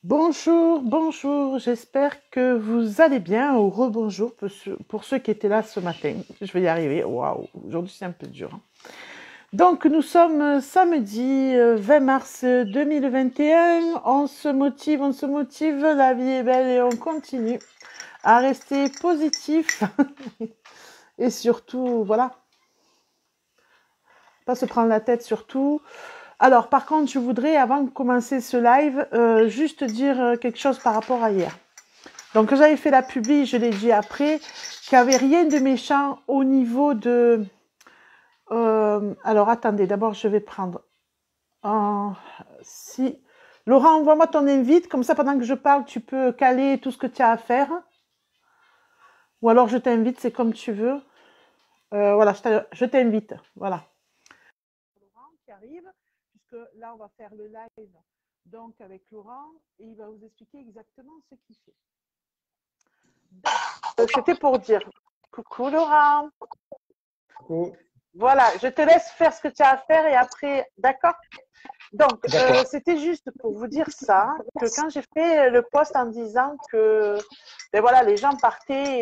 Bonjour, bonjour, j'espère que vous allez bien, ou rebonjour pour ceux qui étaient là ce matin. Je vais y arriver, waouh, aujourd'hui c'est un peu dur, hein. Donc nous sommes samedi 20 mars 2021, on se motive, la vie est belle et on continue à rester positif et surtout, voilà, pas se prendre la tête surtout. Alors par contre, je voudrais, avant de commencer ce live, juste dire quelque chose par rapport à hier. Donc, j'avais fait la publi, je l'ai dit après, qu'il n'y avait rien de méchant au niveau de... alors, attendez, d'abord, je vais prendre... si... Laurent, envoie-moi ton invite, comme ça, pendant que je parle, tu peux caler tout ce que tu as à faire. Ou alors, je t'invite, c'est comme tu veux. Voilà, je t'invite, voilà. Laurent qui arrive, puisque là, on va faire le live donc avec Laurent, et il va vous expliquer exactement ce qu'il fait. C'était pour dire coucou Laurent. Coucou. Voilà, je te laisse faire ce que tu as à faire et après, d'accord? Donc, c'était juste pour vous dire ça, que quand j'ai fait le post en disant que ben voilà, les gens partaient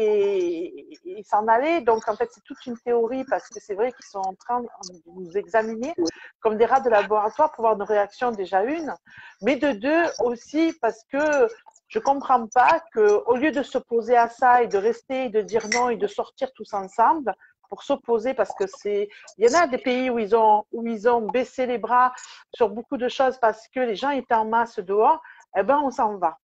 et s'en allaient, donc en fait c'est toute une théorie parce que c'est vrai qu'ils sont en train de nous examiner comme des rats de laboratoire pour voir nos réactions déjà une, mais de deux aussi parce que je comprends pas qu'au lieu de s'opposer à ça et de rester et de dire non et de sortir tous ensemble pour s'opposer parce que il y en a des pays où ils ont baissé les bras sur beaucoup de choses parce que les gens étaient en masse dehors, eh ben on s'en va.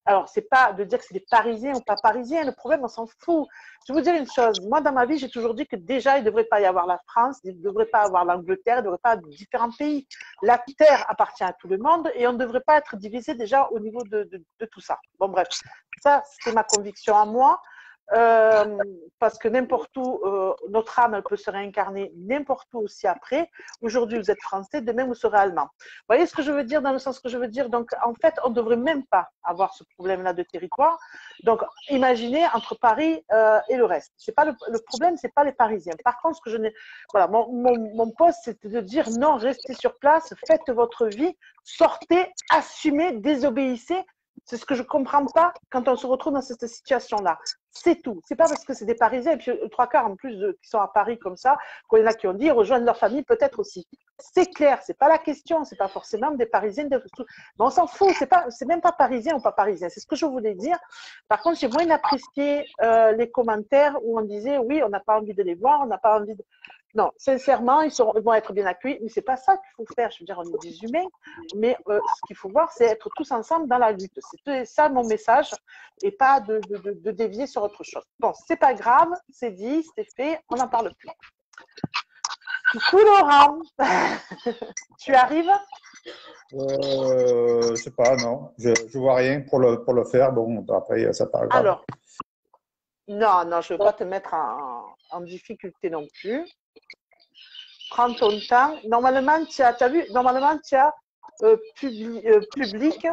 Alors, c'est pas de dire que c'est des Parisiens ou pas Parisiens, le problème, on s'en fout. Je vais vous dire une chose, moi, dans ma vie, j'ai toujours dit que déjà, il ne devrait pas y avoir la France, il ne devrait pas avoir l'Angleterre, il ne devrait pas avoir différents pays. La terre appartient à tout le monde et on ne devrait pas être divisé déjà au niveau de tout ça. Bon, bref, ça, c'était ma conviction à moi. Parce que n'importe où, notre âme elle peut se réincarner n'importe où aussi après. Aujourd'hui, vous êtes français, demain, vous serez allemand. Vous voyez ce que je veux dire dans le sens que je veux dire? Donc, en fait, on ne devrait même pas avoir ce problème-là de territoire. Donc, imaginez entre Paris et le reste. C'est pas le problème, c'est pas les Parisiens. Par contre, ce que je n'ai, voilà, mon poste, c'était de dire non, restez sur place, faites votre vie, sortez, assumez, désobéissez. C'est ce que je comprends pas quand on se retrouve dans cette situation-là. C'est tout. C'est pas parce que c'est des Parisiens, et puis trois quarts en plus qui sont à Paris comme ça, qu'il y en a qui ont dit rejoindre leur famille peut-être aussi. C'est clair, c'est pas la question, c'est pas forcément des Parisiens, mais on s'en fout, c'est même pas Parisien ou pas Parisien, c'est ce que je voulais dire. Par contre, j'ai moins apprécié les commentaires où on disait oui, on n'a pas envie de les voir, on n'a pas envie de. Non, sincèrement, ils vont être bien accueillis, mais c'est pas ça qu'il faut faire. Je veux dire, on est des humains, mais ce qu'il faut voir, c'est être tous ensemble dans la lutte. C'est ça mon message, et pas de dévier sur autre chose. Bon, c'est pas grave, c'est dit, c'est fait, on n'en parle plus. Coucou Laurent, tu arrives? Je sais pas, non. Je vois rien pour le faire. Bon, après, ça part grave. Alors, non, je ne veux pas te mettre en difficulté non plus. Prends ton temps. Normalement, tu as vu, normalement, tu as public.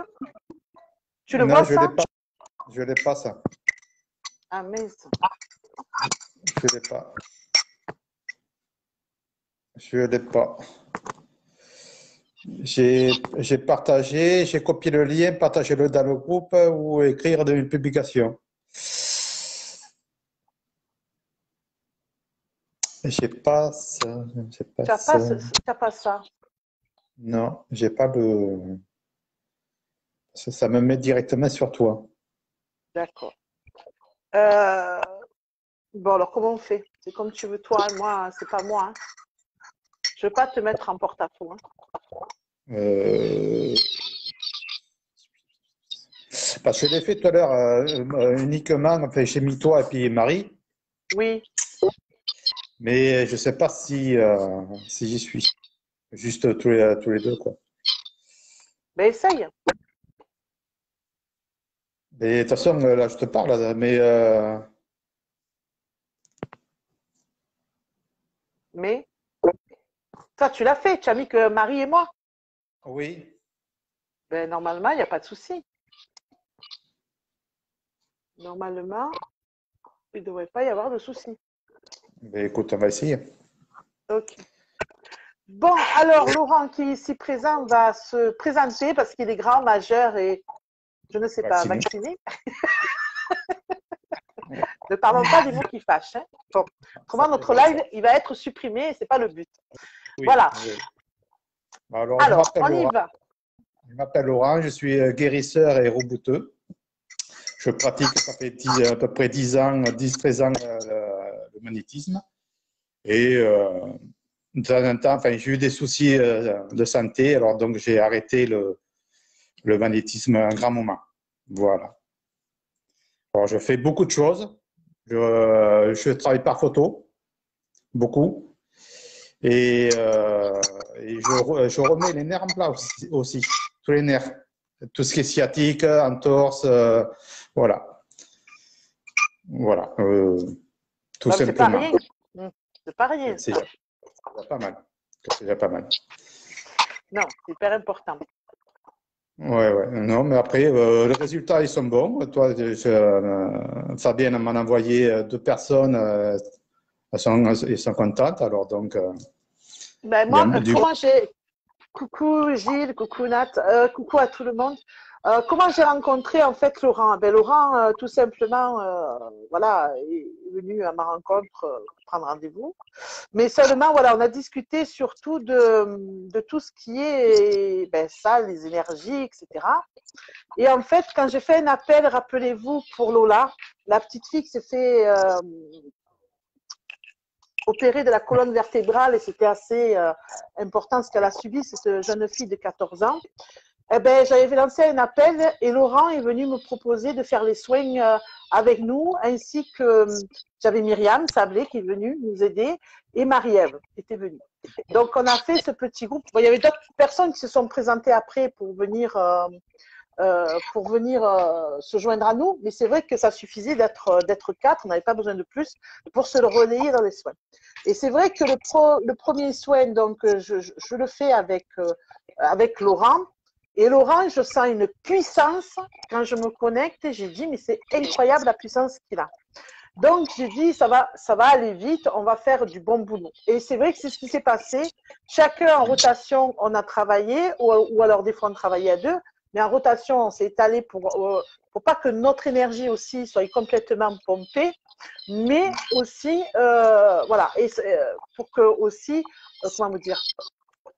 Tu le Non, vois ça? Je l'ai pas ça. Ah mince. Je l'ai pas. Je l'ai pas. J'ai partagé, j'ai copié le lien, partagé-le dans le groupe ou écrire une publication. J'ai pas ça. Tu n'as pas ça. Non, j'ai pas le. Ça me met directement sur toi. D'accord. Bon, alors comment on fait? C'est comme tu veux, toi, moi, c'est pas moi. Hein. Je ne veux pas te mettre en porte-à-faux. Hein. Parce que je l'ai fait tout à l'heure uniquement, enfin, j'ai mis toi et puis Marie. Oui. Mais je ne sais pas si j'y suis. Juste tous les deux, quoi. Ben, essaye. Et de toute façon, là, je te parle, Mais, toi, tu l'as fait. Tu as mis que Marie et moi. oui. Ben, normalement, il n'y a pas de souci. Normalement, il ne devrait pas y avoir de souci. Mais écoute, on va essayer. Ok. Bon, alors, Laurent, qui est ici présent, va se présenter parce qu'il est grand, majeur et Je ne sais pas, vacciné. Ne parlons pas des mots qui fâchent. Hein. Bon. Comment notre live, il va être supprimé, ce n'est pas le but. Oui, voilà. Oui. Alors on y va. Je m'appelle Laurent, je suis guérisseur et rebouteux. Je pratique, ça fait à peu près 10-13 ans le magnétisme. Et de temps en temps, enfin, j'ai eu des soucis de santé, alors donc j'ai arrêté le magnétisme un grand moment. Voilà. Alors, je fais beaucoup de choses. Je travaille par photo, beaucoup. Et je remets les nerfs en place aussi, tous les nerfs. Tout ce qui est sciatique, entorse, voilà. Voilà, tout simplement. C'est pas rien. C'est pas mal. C'est déjà pas mal. Non, c'est hyper important. Ouais. Non, mais après, les résultats, ils sont bons. Toi, Fabienne m'en a envoyé 2 personnes. Elles sont contentes. Alors, donc. Moi, comment j'ai. Coucou Gilles, coucou Nat, coucou à tout le monde. Comment j'ai rencontré en fait Laurent? Laurent, tout simplement, voilà, est venu à ma rencontre prendre rendez-vous. Mais seulement, voilà, on a discuté surtout de tout ce qui est ça, les énergies, etc. Et en fait, quand j'ai fait un appel, rappelez-vous, pour Lola, la petite fille qui s'est fait opérée de la colonne vertébrale, et c'était assez important ce qu'elle a subi, cette jeune fille de 14 ans. J'avais lancé un appel et Laurent est venu me proposer de faire les soins avec nous, ainsi que j'avais Myriam Sablé qui est venue nous aider et Marie-Ève qui était venue. Donc, on a fait ce petit groupe. Bon, il y avait d'autres personnes qui se sont présentées après pour venir se joindre à nous, mais c'est vrai que ça suffisait d'être 4, on n'avait pas besoin de plus pour se le relayer dans les soins. Et c'est vrai que le premier soin, donc je le fais avec Laurent. Et Laurent, je sens une puissance quand je me connecte et j'ai dit, mais c'est incroyable la puissance qu'il a. Donc, j'ai dit, ça va aller vite, on va faire du bon boulot. Et c'est vrai que c'est ce qui s'est passé. Chacun en rotation, on a travaillé, ou alors des fois on travaillait à 2, mais en rotation, on s'est étalé pour pas que notre énergie aussi soit complètement pompée, mais aussi, voilà, et pour que aussi, comment vous dire,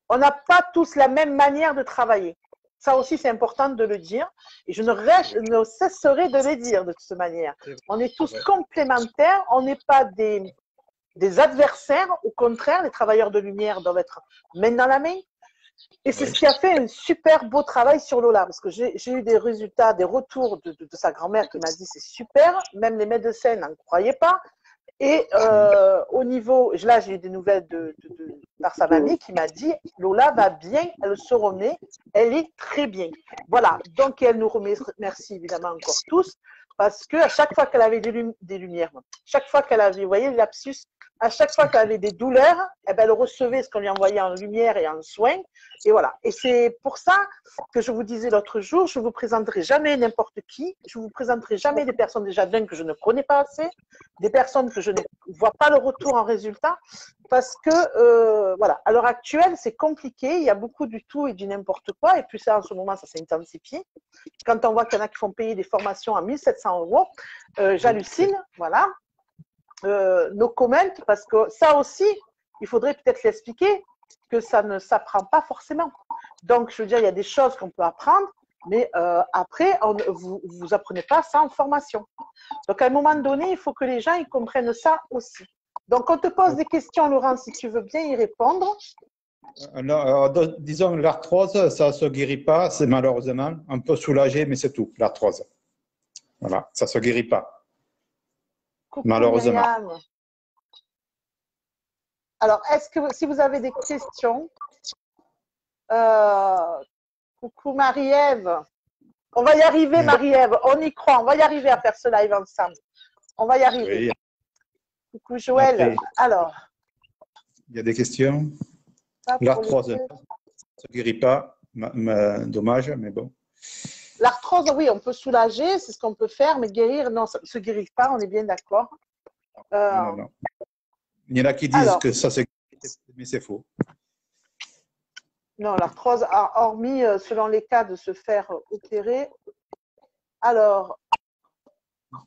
on n'a pas tous la même manière de travailler. Ça aussi, c'est important de le dire. Et je ne cesserai de le dire de toute manière. On est tous complémentaires. On n'est pas des adversaires. Au contraire, les travailleurs de lumière doivent être main dans la main. Et c'est ce qui a fait un super beau travail sur Lola. Parce que j'ai eu des résultats, des retours de sa grand-mère qui m'a dit c'est super. Même les médecins n'en croyaient pas. Et au niveau, là j'ai eu des nouvelles par sa mamie qui m'a dit Lola va bien, elle se remet, elle est très bien. Voilà, donc elle nous remercie évidemment encore tous, parce qu'à chaque fois qu'elle avait des lumières, chaque fois qu'elle avait, vous voyez le lapsus, à chaque fois qu'elle avait des douleurs, eh ben, elle recevait ce qu'on lui envoyait en lumière et en soins. Et voilà. Et c'est pour ça que je vous disais l'autre jour, je ne vous présenterai jamais n'importe qui, je ne vous présenterai jamais des personnes déjà d'un que je ne connais pas assez, des personnes que je ne vois pas le retour en résultat, parce que, voilà, à l'heure actuelle, c'est compliqué, il y a beaucoup du tout et du n'importe quoi, et puis ça, en ce moment, ça s'intensifie. Quand on voit qu'il y en a qui font payer des formations à 1 700 €, j'hallucine, voilà. Nos comments, parce que ça aussi, il faudrait peut-être l'expliquer, que ça ne s'apprend pas forcément. Donc, je veux dire, il y a des choses qu'on peut apprendre, mais après, vous apprenez pas ça en formation. Donc, à un moment donné, il faut que les gens ils comprennent ça aussi. Donc, on te pose des questions, Laurent, si tu veux bien y répondre. Alors, disons, l'arthrose, ça ne se guérit pas, c'est malheureusement un peu soulagé, mais c'est tout, l'arthrose. Voilà, ça ne se guérit pas. Coucou, malheureusement. Myriam. Alors, est-ce que si vous avez des questions, coucou Marie-Ève. On va y arriver, Marie-Ève. On y croit. On va y arriver à faire ce live ensemble. On va y arriver. Oui. Coucou Joël. Après, alors. Il y a des questions? L'arthrose, ça ne se guérit pas. Dommage, mais bon. L'arthrose, oui, on peut soulager, c'est ce qu'on peut faire, mais guérir, non, ça ne se guérit pas, on est bien d'accord. Non. Il y en a qui disent que ça se guérit, mais c'est faux. Non, l'arthrose, hormis selon les cas de se faire opérer, Alors,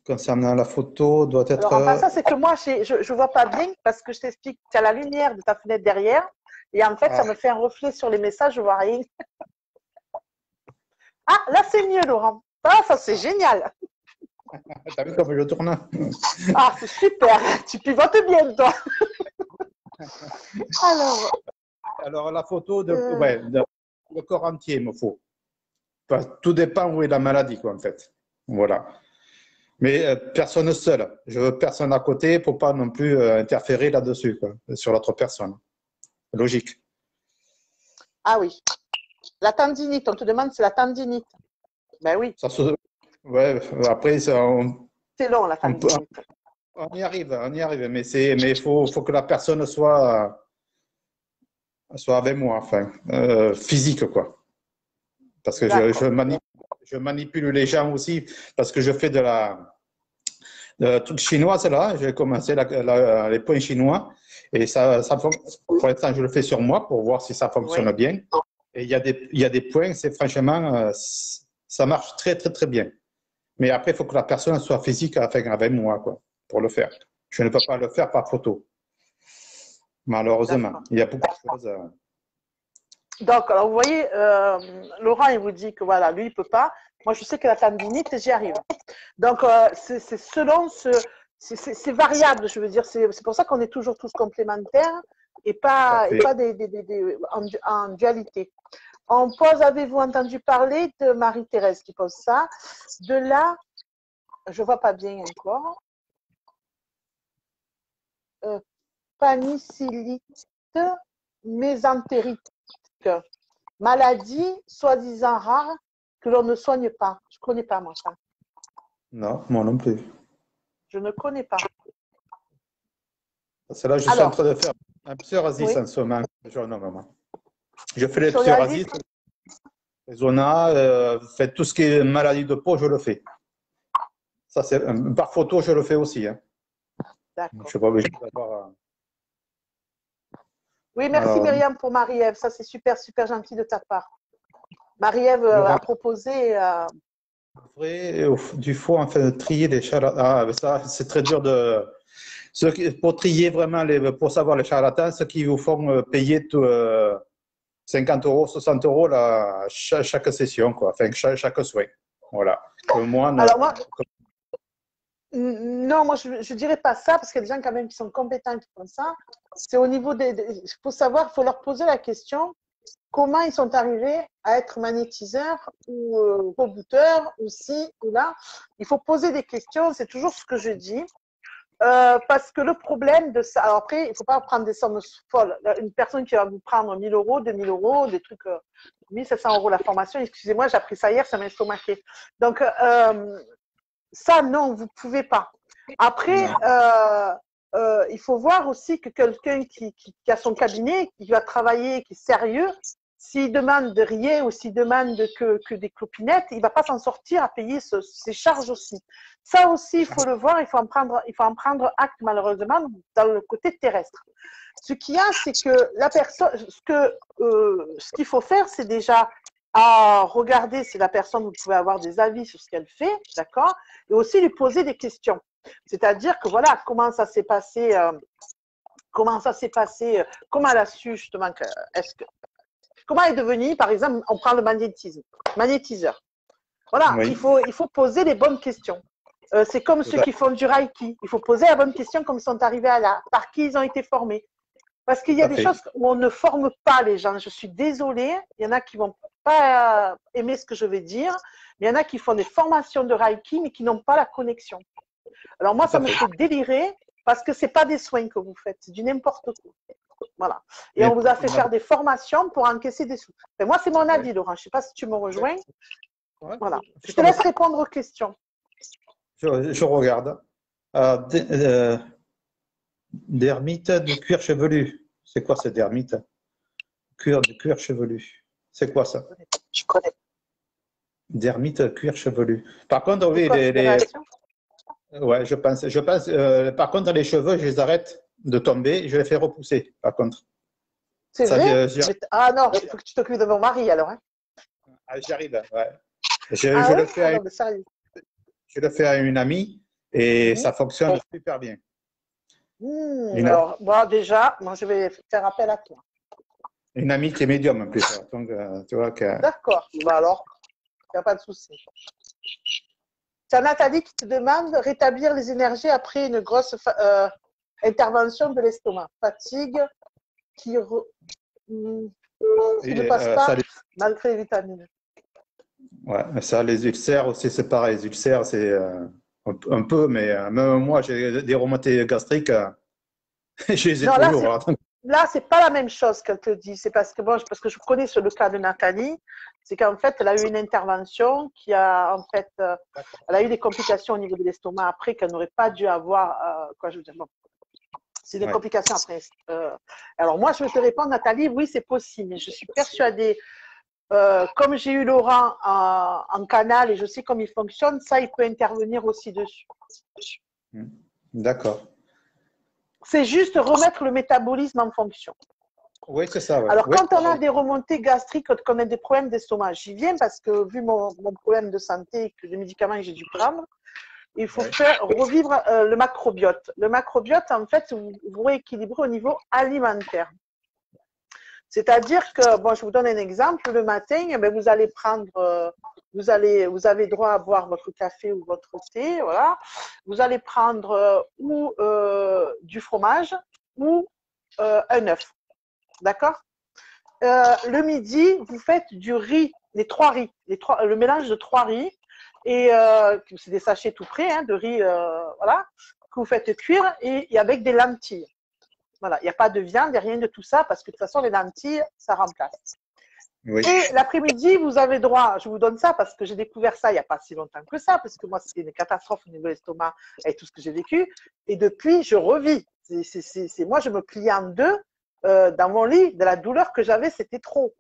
Concernant la photo, doit être. en passant, c'est que moi, je ne vois pas bien parce que je t'explique, tu as la lumière de ta fenêtre derrière et en fait, ça me fait un reflet sur les messages, je ne vois rien. Ah, là, c'est mieux, Laurent. Ah, ça, c'est génial. T'as vu comme je tourne? Ah, c'est super. Tu pivotes bien, toi. Alors, la photo le corps entier, il me faut. Tout dépend où est la maladie, quoi, en fait. Voilà. Mais personne seul. Je veux personne à côté pour pas non plus interférer là-dessus, quoi, sur l'autre personne. Logique. Ah oui. La tendinite, on te demande c'est la tendinite. Ben oui. Ouais, après, c'est long, la tendinite. On y arrive, mais il faut que la personne soit avec moi, enfin, physique, quoi. Parce que je manipule les gens aussi, parce que je fais de la truc chinois, c'est là. J'ai commencé les points chinois, et pour l'instant, je le fais sur moi pour voir si ça fonctionne bien. Et il y a des points, c'est franchement, ça marche très, très, très bien. Mais après, il faut que la personne soit physique avec moi, quoi, pour le faire. Je ne peux pas le faire par photo. Malheureusement, il y a beaucoup de choses. Donc, alors, vous voyez, Laurent, il vous dit que voilà, lui, il ne peut pas. Moi, je sais que la tendinite, j'y arrive. Donc, c'est selon c'est variable, je veux dire. C'est pour ça qu'on est toujours tous complémentaires et pas en dualité. On pose, avez-vous entendu parler de Marie-Thérèse qui pose ça? De là, je ne vois pas bien encore. Panicillite mésentérique. Maladie soi-disant rare que l'on ne soigne pas. Je ne connais pas, moi, ça. Non, moi non plus. Je ne connais pas. C'est là que je suis en train de faire un psoriasis en ce moment. Je fais les psoriasis, les zonas, tout ce qui est maladie de peau, je le fais. Ça, par photo, je le fais aussi. Hein. D'accord. Je ne suis pas obligé d'avoir. Oui, merci Myriam pour Marie-Ève. Ça, c'est super, super gentil de ta part. Marie-Ève a proposé. Du faux, enfin, trier les charlatans. Ah, ça, c'est très dur de. Pour trier vraiment, pour savoir les charlatans, ceux qui vous font payer 50 €, 60 € chaque session, quoi. Enfin, chaque soin. Voilà. Alors, non, moi, je ne dirais pas ça, parce qu'il y a des gens quand même qui sont compétents qui font ça. C'est au niveau il faut savoir, il faut leur poser la question, comment ils sont arrivés à être magnétiseurs ou rebooteurs, ou ci, ou là. Il faut poser des questions, c'est toujours ce que je dis. Parce que le problème de ça, alors après, il ne faut pas prendre des sommes folles. Une personne qui va vous prendre 1 000 €, 2 000 €, des trucs, 1 700 € la formation, excusez-moi, j'ai appris ça hier, ça m'a estomaqué. Donc, ça, non, vous ne pouvez pas. Après, il faut voir aussi que quelqu'un qui a son cabinet, qui va travailler, qui est sérieux, s'il demande de rien ou s'il demande que des clopinettes, il ne va pas s'en sortir à payer ses charges aussi. Ça aussi, il faut le voir, il faut en prendre acte malheureusement dans le côté terrestre. Ce qu'il y a, c'est que la personne, ce qu'il faut faire, c'est déjà à regarder si la personne, vous pouvez avoir des avis sur ce qu'elle fait, d'accord, et aussi lui poser des questions. C'est-à-dire que voilà, comment ça s'est passé, comment elle a su justement comment elle est devenue, par exemple, on prend le magnétiseur. Voilà, oui. il faut poser les bonnes questions. C'est comme ceux qui font du Reiki. Il faut poser la bonne question comme ils sont arrivés à là, par qui ils ont été formés. Parce qu'il y a des choses où on ne forme pas les gens. Je suis désolée, il y en a qui vont pas aimer ce que je vais dire, mais il y en a qui font des formations de Reiki, mais qui n'ont pas la connexion. Alors moi, ça me fait délirer parce que c'est pas des soins que vous faites, c'est du n'importe quoi. Voilà. Et on vous a fait faire des formations pour encaisser des sous. Mais moi, c'est mon avis, Laurent. Je ne sais pas si tu me rejoins. Voilà. Je te laisse répondre aux questions. Je regarde. Dermite de cuir chevelu. C'est quoi cette dermite? Cuir chevelu. C'est quoi ça? Je connais. Dermite cuir chevelu. Par contre, oui, ouais, je pense. Par contre, les cheveux, je les arrête de tomber, je les fais repousser, par contre. C'est vrai? Ah non, il faut que tu t'occupes de mon mari, alors. Hein. J'y arrive, ouais. Je le fais je le fais à une amie et ça fonctionne super bien. Alors, bon, déjà, moi, je vais faire appel à toi. Une amie qui est médium en plus. Donc, tu vois que... D'accord. Bah alors, il n'y a pas de souci. C'est Nathalie qui te demande rétablir les énergies après une grosse intervention de l'estomac. Fatigue qui ne passe pas malgré les vitamines. Ouais, ça, les ulcères aussi, c'est pareil. Les ulcères, c'est un peu, mais même moi, j'ai des remontées gastriques. Je les ai Non, toujours. Là, c'est pas la même chose qu'elle te dit. C'est parce que je connais le cas de Nathalie. C'est qu'en fait, elle a eu une intervention qui a, en fait, elle a eu des complications au niveau de l'estomac après qu'elle n'aurait pas dû avoir. Quoi, je veux dire, bon. C'est des complications après. Alors, moi, je vais te répondre, Nathalie, oui, c'est possible. Mais je suis persuadée, comme j'ai eu Laurent en canal et je sais comment il fonctionne, ça, il peut intervenir aussi dessus. D'accord. C'est juste remettre le métabolisme en fonction. Oui, c'est ça. Ouais. Alors, quand on a des remontées gastriques, quand on a des problèmes d'estomac, j'y viens parce que vu mon problème de santé, que les médicaments que j'ai dû prendre, il faut faire revivre le macrobiote. Le macrobiote, en fait, vous rééquilibrez au niveau alimentaire. C'est-à-dire que, bon, je vous donne un exemple, le matin, eh bien, vous allez prendre, vous avez droit à boire votre café ou votre thé, voilà. Vous allez prendre ou du fromage ou un œuf, d'accord? Le midi, vous faites du riz, le mélange de 3 riz, et c'est des sachets tout prêts, hein, de riz, voilà, que vous faites cuire et avec des lentilles. Voilà, il n'y a pas de viande, il n'y a rien de tout ça, parce que de toute façon, les lentilles, ça remplace. Oui. Et l'après-midi, vous avez droit, je vous donne ça parce que j'ai découvert ça il n'y a pas si longtemps que ça, parce que moi, c'était une catastrophe au niveau de l'estomac avec tout ce que j'ai vécu. Et depuis, je revis. Moi, je me pliais en deux dans mon lit, de la douleur que j'avais, c'était trop.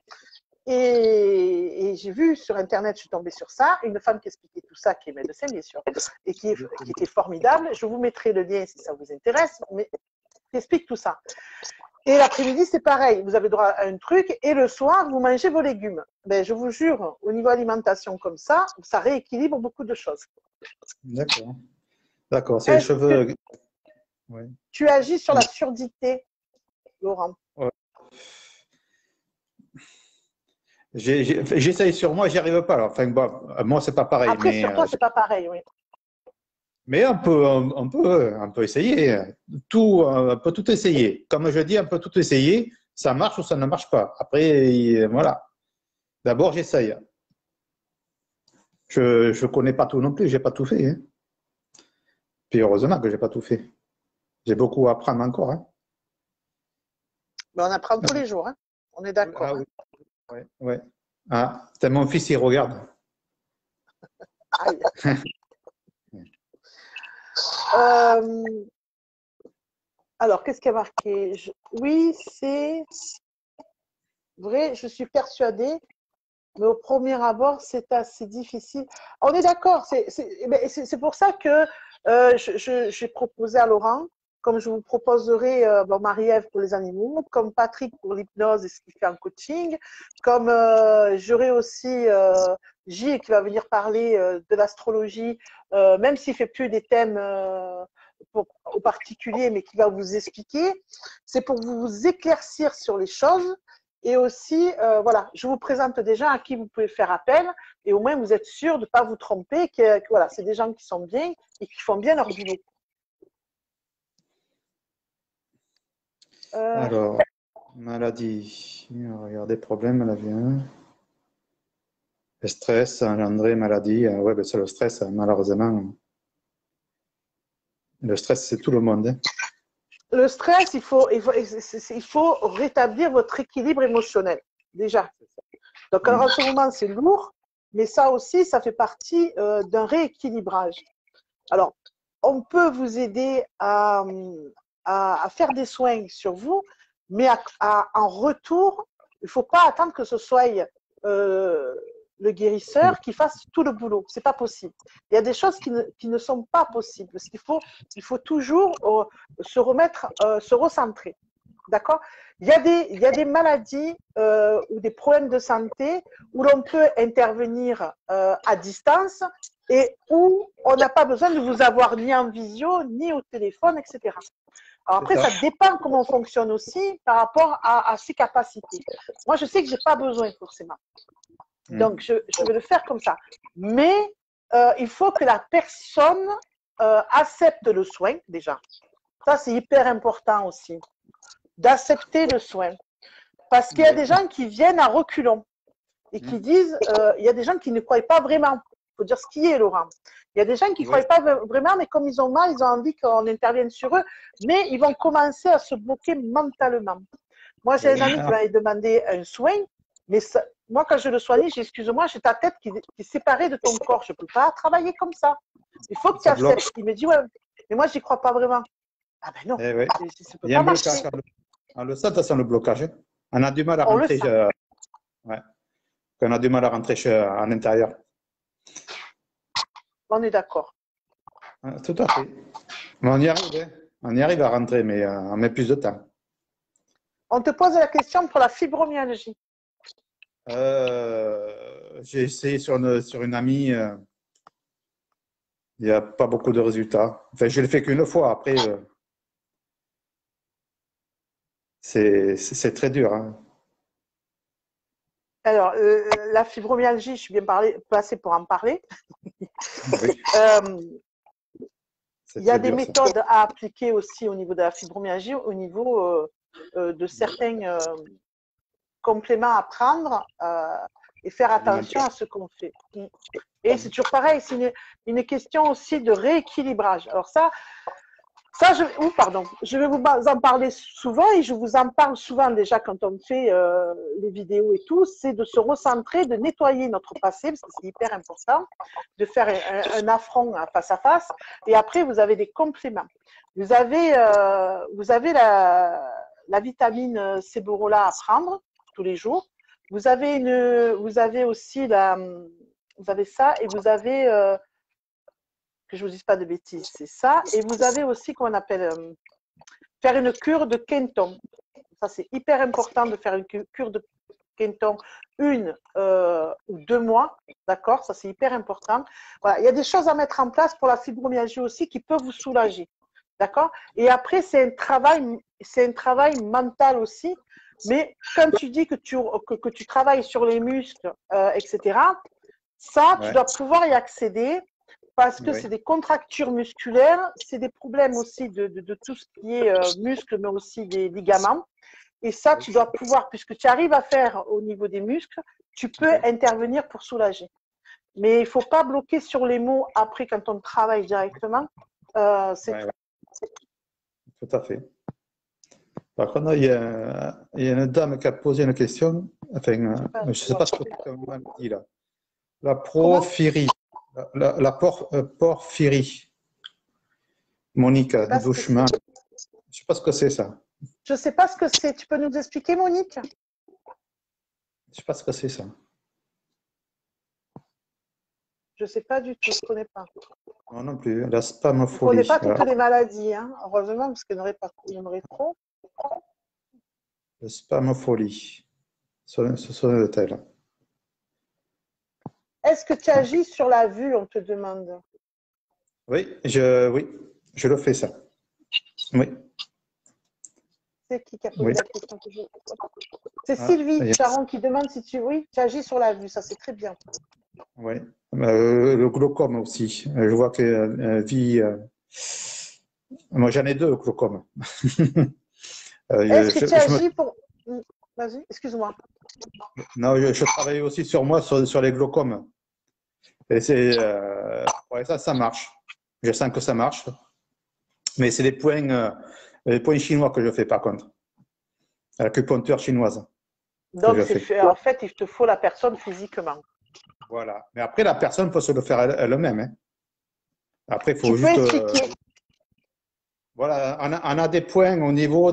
Et j'ai vu sur Internet, je suis tombée sur ça, une femme qui expliquait tout ça, qui est médecin, bien sûr, et qui était formidable. Je vous mettrai le lien si ça vous intéresse, mais qui explique tout ça. Et l'après-midi, c'est pareil. Vous avez droit à un truc. Et le soir, vous mangez vos légumes. Ben, je vous jure, au niveau alimentation comme ça rééquilibre beaucoup de choses. D'accord. D'accord. C'est les cheveux. Tu agis sur la surdité, Laurent. Ouais. J'essaye sur moi, j'y arrive pas. Alors. Enfin, bon, moi, c'est pas pareil. Après, sur toi, c'est pas pareil, oui. Mais on peut essayer. On peut tout essayer. Comme je dis, on peut tout essayer. Ça marche ou ça ne marche pas. Après, voilà. D'abord, j'essaye. Je ne connais pas tout non plus. Je n'ai pas tout fait. Hein. Puis heureusement que je n'ai pas tout fait. J'ai beaucoup à apprendre encore. Hein. Ben, on apprend tous les jours. Hein. On est d'accord. Ah, oui. Ouais. Ah, c'est mon fils, il regarde. Aïe. Alors, qu'est-ce qui a marqué? Oui, c'est vrai, je suis persuadée, mais au premier abord, c'est assez difficile. On est d'accord, c'est pour ça que j'ai proposé à Laurent, comme je vous proposerai Marie-Ève pour les animaux, comme Patrick pour l'hypnose et ce qu'il fait en coaching, comme j'aurai aussi Gilles qui va venir parler de l'astrologie, même s'il ne fait plus des thèmes au particulier, mais qui va vous expliquer. C'est pour vous éclaircir sur les choses. Et aussi, voilà, je vous présente des gens à qui vous pouvez faire appel et au moins vous êtes sûr de ne pas vous tromper, que voilà, c'est des gens qui sont bien et qui font bien leur boulot. Alors, maladie. Regardez, problème, elle vient. Le stress, engendré, maladie. Ouais, ben c'est le stress, malheureusement. Le stress, c'est tout le monde. Hein. Le stress, il faut rétablir votre équilibre émotionnel, déjà. Donc, en ce moment, c'est lourd, mais ça aussi, ça fait partie d'un rééquilibrage. Alors, on peut vous aider à faire des soins sur vous, mais en retour, il ne faut pas attendre que ce soit le guérisseur qui fasse tout le boulot. Ce n'est pas possible. Il y a des choses qui ne sont pas possibles. Parce qu'il faut toujours se remettre, se recentrer. D'accord? il y a des maladies ou des problèmes de santé où l'on peut intervenir à distance et où on n'a pas besoin de vous avoir ni en visio, ni au téléphone, etc. Alors après, ça dépend comment on fonctionne aussi par rapport à ses capacités. Moi, je sais que je n'ai pas besoin forcément. Donc, je vais le faire comme ça. Mais il faut que la personne accepte le soin déjà. Ça, c'est hyper important aussi, d'accepter le soin. Parce qu'il y a des gens qui viennent à reculons et qui disent, il y a des gens qui ne croient pas vraiment. Il faut dire ce qui est, Laurent. Il y a des gens qui ne croient pas vraiment, mais comme ils ont mal, ils ont envie qu'on intervienne sur eux, mais ils vont commencer à se bloquer mentalement. Moi, j'ai un ami qui m'avait demandé un soin, mais ça, moi, quand je le soigne, j'ai excuse-moi, j'ai ta tête qui est séparée de ton corps. Je ne peux pas travailler comme ça. Il faut que tu acceptes. Il me dit, ouais, mais moi, je n'y crois pas vraiment. Ah ben non, il y a un blocage. On le sent, ça sent le blocage. On a du mal à rentrer. On a du mal à rentrer à l'intérieur. On est d'accord. Tout à fait. Mais on y arrive. Hein. On y arrive à rentrer, mais on met plus de temps. On te pose la question pour la fibromyalgie. J'ai essayé sur une amie. Il n'y a pas beaucoup de résultats. Enfin, je ne l'ai fait qu'une fois. Après, c'est très dur. Hein. Alors, la fibromyalgie, je suis bien placée pour en parler. Oui. Il y a des méthodes à appliquer aussi au niveau de la fibromyalgie, au niveau de certains compléments à prendre et faire attention à ce qu'on fait. Et c'est toujours pareil, c'est une question aussi de rééquilibrage. Alors je vais vous en parler souvent et je vous en parle souvent déjà quand on fait les vidéos et tout, c'est de se recentrer, de nettoyer notre passé, parce que c'est hyper important, de faire un affront face à face. Et après, vous avez des compléments. Vous avez la vitamine Céborola à prendre tous les jours. Vous avez aussi vous avez ça et vous avez que je ne vous dise pas de bêtises, c'est ça. Et vous avez aussi, qu'on appelle, faire une cure de Kenton. Ça, c'est hyper important de faire une cure de Kenton 1 ou 2 mois. D'accord? Ça, c'est hyper important. Voilà. Il y a des choses à mettre en place pour la fibromyalgie aussi qui peuvent vous soulager. D'accord? Et après, c'est un travail mental aussi. Mais quand tu dis que tu travailles sur les muscles, etc., ça, tu dois pouvoir y accéder. Parce que c'est des contractures musculaires, c'est des problèmes aussi de tout ce qui est muscles, mais aussi des ligaments. Et ça, tu dois pouvoir, puisque tu arrives à faire au niveau des muscles, tu peux intervenir pour soulager. Mais il ne faut pas bloquer sur les mots après quand on travaille directement. C'est tout à fait. Par contre, il y a une dame qui a posé une question. Enfin, je ne sais pas ce qu'on m'a dit là. La porphyrie. La porphyrie. Monique, nouveau chemin. Je ne sais pas ce que c'est ça. Je ne sais pas ce que c'est. Tu peux nous expliquer, Monique? Je ne sais pas ce que c'est ça. Je ne sais pas du tout. Je ne connais pas. Moi non plus. La spamophilie. Je ne connais pas toutes les maladies, hein, heureusement, parce qu'il y en aurait trop. La spamophilie. Ce sont des détails. Est-ce que tu agis sur la vue, on te demande? Oui, je le fais ça. Oui. C'est qui a posé la question? C'est Sylvie Charon qui demande si tu agis sur la vue. Ça, c'est très bien. Oui. Le glaucome aussi. Je vois que vie. Moi, j'en ai 2 glaucomes. Est-ce que tu agis pour. Vas-y, excuse-moi. Non, je travaille aussi sur moi, sur les glaucomes. Et ça marche. Je sens que ça marche. Mais c'est les points chinois que je fais par contre. L'acupuncture chinoise. Donc, en fait, il te faut la personne physiquement. Voilà. Mais après, la personne peut se le faire elle-même. Hein. Après, il faut tu juste. Peux expliquer. Voilà, on a des points au niveau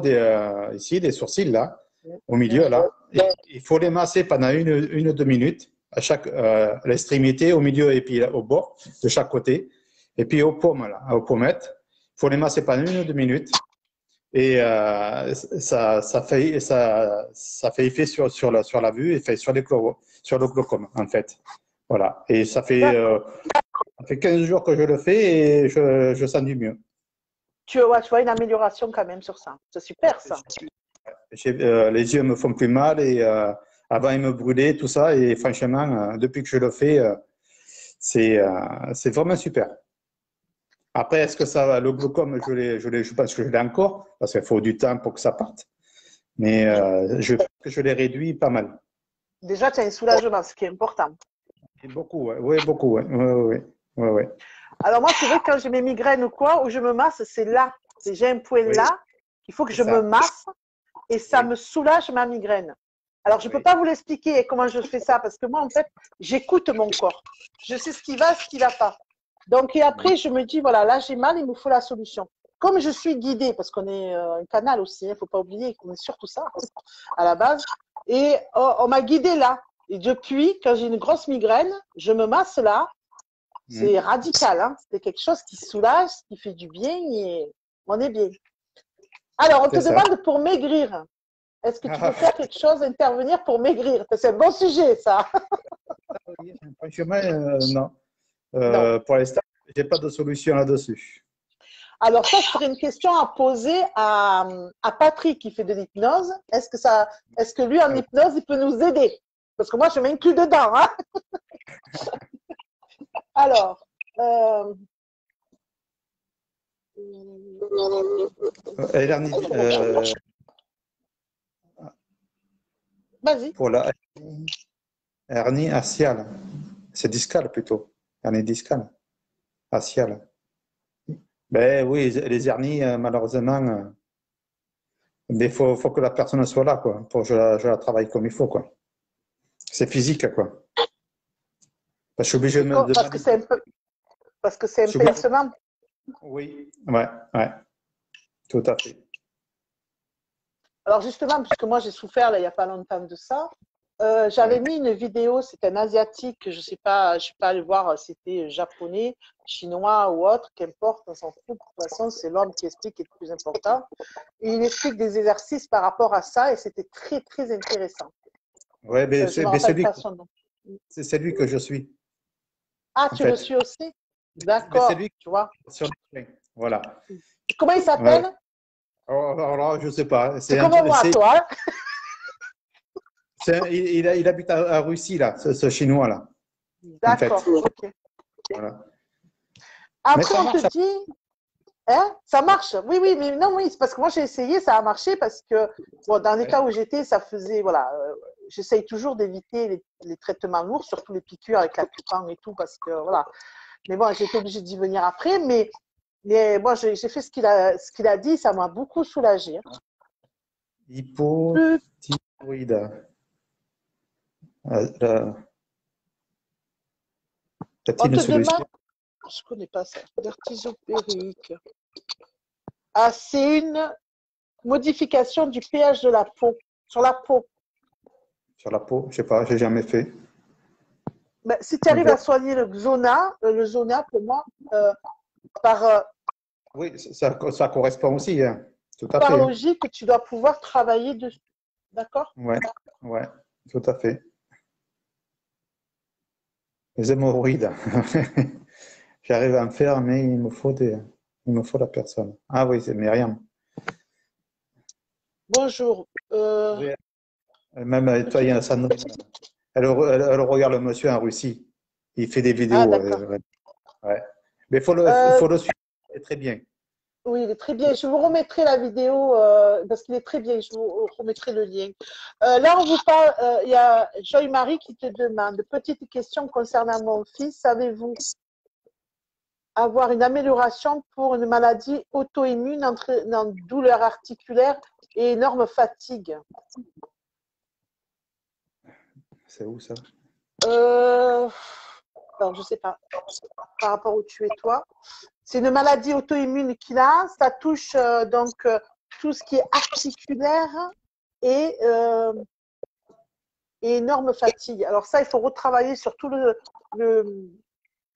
ici, des sourcils, là, au milieu, là. Il faut les masser pendant 1 ou 2 minutes, à l'extrémité, au milieu et puis au bord, de chaque côté. Et puis aux pommes, là, aux pommettes. Il faut les masser pendant 1 ou 2 minutes. Et ça fait effet sur la vue et fait sur le glaucome, en fait. Voilà. Et ça fait 15 jours que je le fais et je sens du mieux. Tu vois une amélioration quand même sur ça. C'est super, ça. Les yeux me font plus mal et avant, ils me brûlaient, tout ça. Et franchement, depuis que je le fais, c'est vraiment super. Après, est-ce que le glaucome, je pense que je l'ai encore, parce qu'il faut du temps pour que ça parte. Mais je pense que je l'ai réduit pas mal. Déjà, tu as un soulagement, ce qui est important. Et beaucoup, oui, beaucoup, ouais. Alors moi, c'est vrai que quand j'ai mes migraines ou quoi, où je me masse, c'est là. J'ai un point là, il faut que je me masse et ça me soulage ma migraine. Alors, je ne peux pas vous l'expliquer comment je fais ça, parce que moi, en fait, j'écoute mon corps. Je sais ce qui va, ce qui ne va pas. Donc, et après, je me dis, voilà, là, j'ai mal, il me faut la solution. Comme je suis guidée, parce qu'on est un canal aussi, il ne faut pas oublier qu'on est surtout ça, à la base. Et on m'a guidée là. Et depuis, quand j'ai une grosse migraine, je me masse là. C'est radical, hein. C'est quelque chose qui soulage, qui fait du bien et on est bien. Alors, on te demande pour maigrir. Est-ce que tu peux faire quelque chose, intervenir pour maigrir? C'est un bon sujet, ça. Franchement, non. Pour l'instant, je n'ai pas de solution là-dessus. Alors, ça serait une question à poser à Patrick qui fait de l'hypnose. Est-ce que lui, en hypnose, il peut nous aider? Parce que moi, je m'inclus dedans. Hein. Alors, vas-y. Pour la hernie axiale, c'est discale plutôt. Hernie discale, axiale. Ben oui, les hernies, malheureusement, il faut que la personne soit là, quoi, pour que je la travaille comme il faut, quoi. C'est physique, quoi. Parce que je suis obligé de me. Parce que c'est un pincement. Oui, ouais, tout à fait. Alors justement, puisque moi j'ai souffert là, il n'y a pas longtemps de ça, j'avais mis une vidéo, c'était un asiatique, je ne suis pas allée voir, c'était japonais, chinois ou autre, qu'importe, on s'en fout. De toute façon, c'est l'homme qui explique qui est le plus important. Et il explique des exercices par rapport à ça et c'était très, très intéressant. Oui, mais c'est celui que je suis. Ah, tu le suis aussi? D'accord, tu vois. Sur le voilà. Comment il s'appelle? Alors là, je ne sais pas. C'est comme moi, toi. Il habite en Russie, là, ce Chinois-là. D'accord, ok. Voilà. Après, on te dit, hein, ça marche. Oui, mais non, oui, c'est parce que moi j'ai essayé, ça a marché parce que bon, dans l'état où j'étais, ça faisait, voilà, j'essaye toujours d'éviter les traitements lourds, surtout les piqûres avec la piqûre et tout, parce que voilà. Mais bon, j'ai été obligée d'y venir après, mais moi j'ai fait ce qu'il a dit, ça m'a beaucoup soulagée. Hypothyroïde. On te demande, je ne connais pas ça, vertisopérique. Ah, c'est une modification du pH de la peau, sur la peau. Sur la peau, je ne sais pas, je n'ai jamais fait. Ben, si tu arrives à soigner le zona pour moi, oui, ça correspond aussi, hein. Tout à par fait. Logique, tu dois pouvoir travailler dessus. D'accord? Ouais, tout à fait. Les hémorroïdes. J'arrive à en faire, mais il me faut la personne. Ah oui, c'est Myriam. Bonjour. Oui. Même toi, il y a Sandrine. Elle regarde le monsieur en Russie. Il fait des vidéos. Ouais. Mais il faut le suivre. C'est très bien. Oui, il est très bien. Je vous remettrai la vidéo parce qu'il est très bien. Je vous remettrai le lien. Là, on vous parle. Il y a Joy-Marie qui te demande petite question concernant mon fils. Savez-vous avoir une amélioration pour une maladie auto-immune entraînant douleur articulaire et énorme fatigue? C'est où ça? Alors, je ne sais pas. Par rapport où tu es toi. C'est une maladie auto-immune qu'il a. Ça touche donc tout ce qui est articulaire et énorme fatigue. Alors ça, il faut retravailler sur tout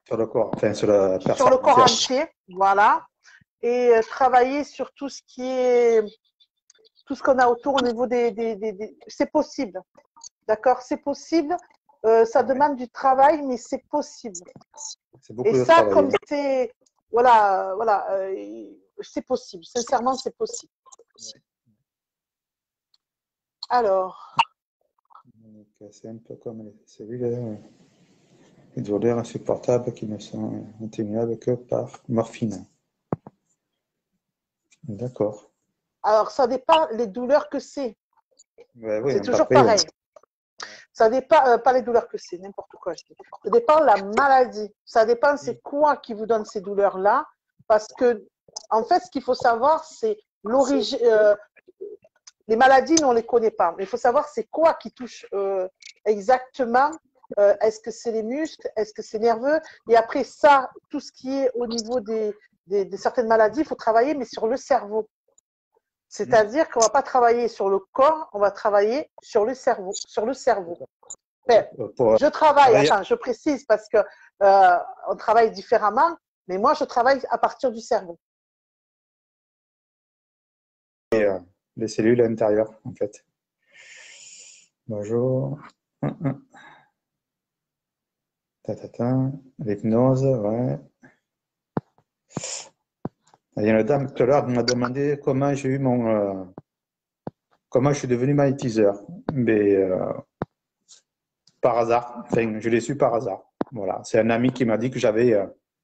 sur le corps, enfin sur la personne. Sur le corps entier, voilà. et travailler sur tout ce qui est, tout ce qu'on a autour au niveau c'est possible. D'accord? C'est possible. Ça demande du travail, mais c'est possible. C'est beaucoup Et de ça, travail. comme c'est, voilà, c'est possible. Sincèrement, c'est possible. Alors. C'est un peu comme les cellules, les douleurs insupportables qui ne sont atténuables que par morphine. D'accord. Alors, ça dépend les douleurs que c'est. Ouais, oui, C'est toujours après, pareil. Ça dépend, pas les douleurs que c'est, n'importe quoi. Ça dépend de la maladie. Ça dépend c'est quoi qui vous donne ces douleurs-là. Parce que, en fait, ce qu'il faut savoir, c'est l'origine. Les maladies, nous, on ne les connaît pas. Mais il faut savoir c'est quoi qui touche exactement. Est-ce que c'est les muscles? Est-ce que c'est nerveux? Et après ça, tout ce qui est au niveau de certaines maladies, il faut travailler, mais sur le cerveau. C'est-à-dire qu'on ne va pas travailler sur le corps, on va travailler sur le cerveau. Mais je travaille, attends, je précise parce que on travaille différemment, mais moi, je travaille à partir du cerveau. Et, les cellules intérieures, en fait. Bonjour. L'hypnose, ouais. Il y a une dame tout à l'heure qui m'a demandé comment j'ai eu comment je suis devenu magnétiseur. Mais par hasard, enfin, je l'ai su par hasard. Voilà, c'est un ami qui m'a dit que j'avais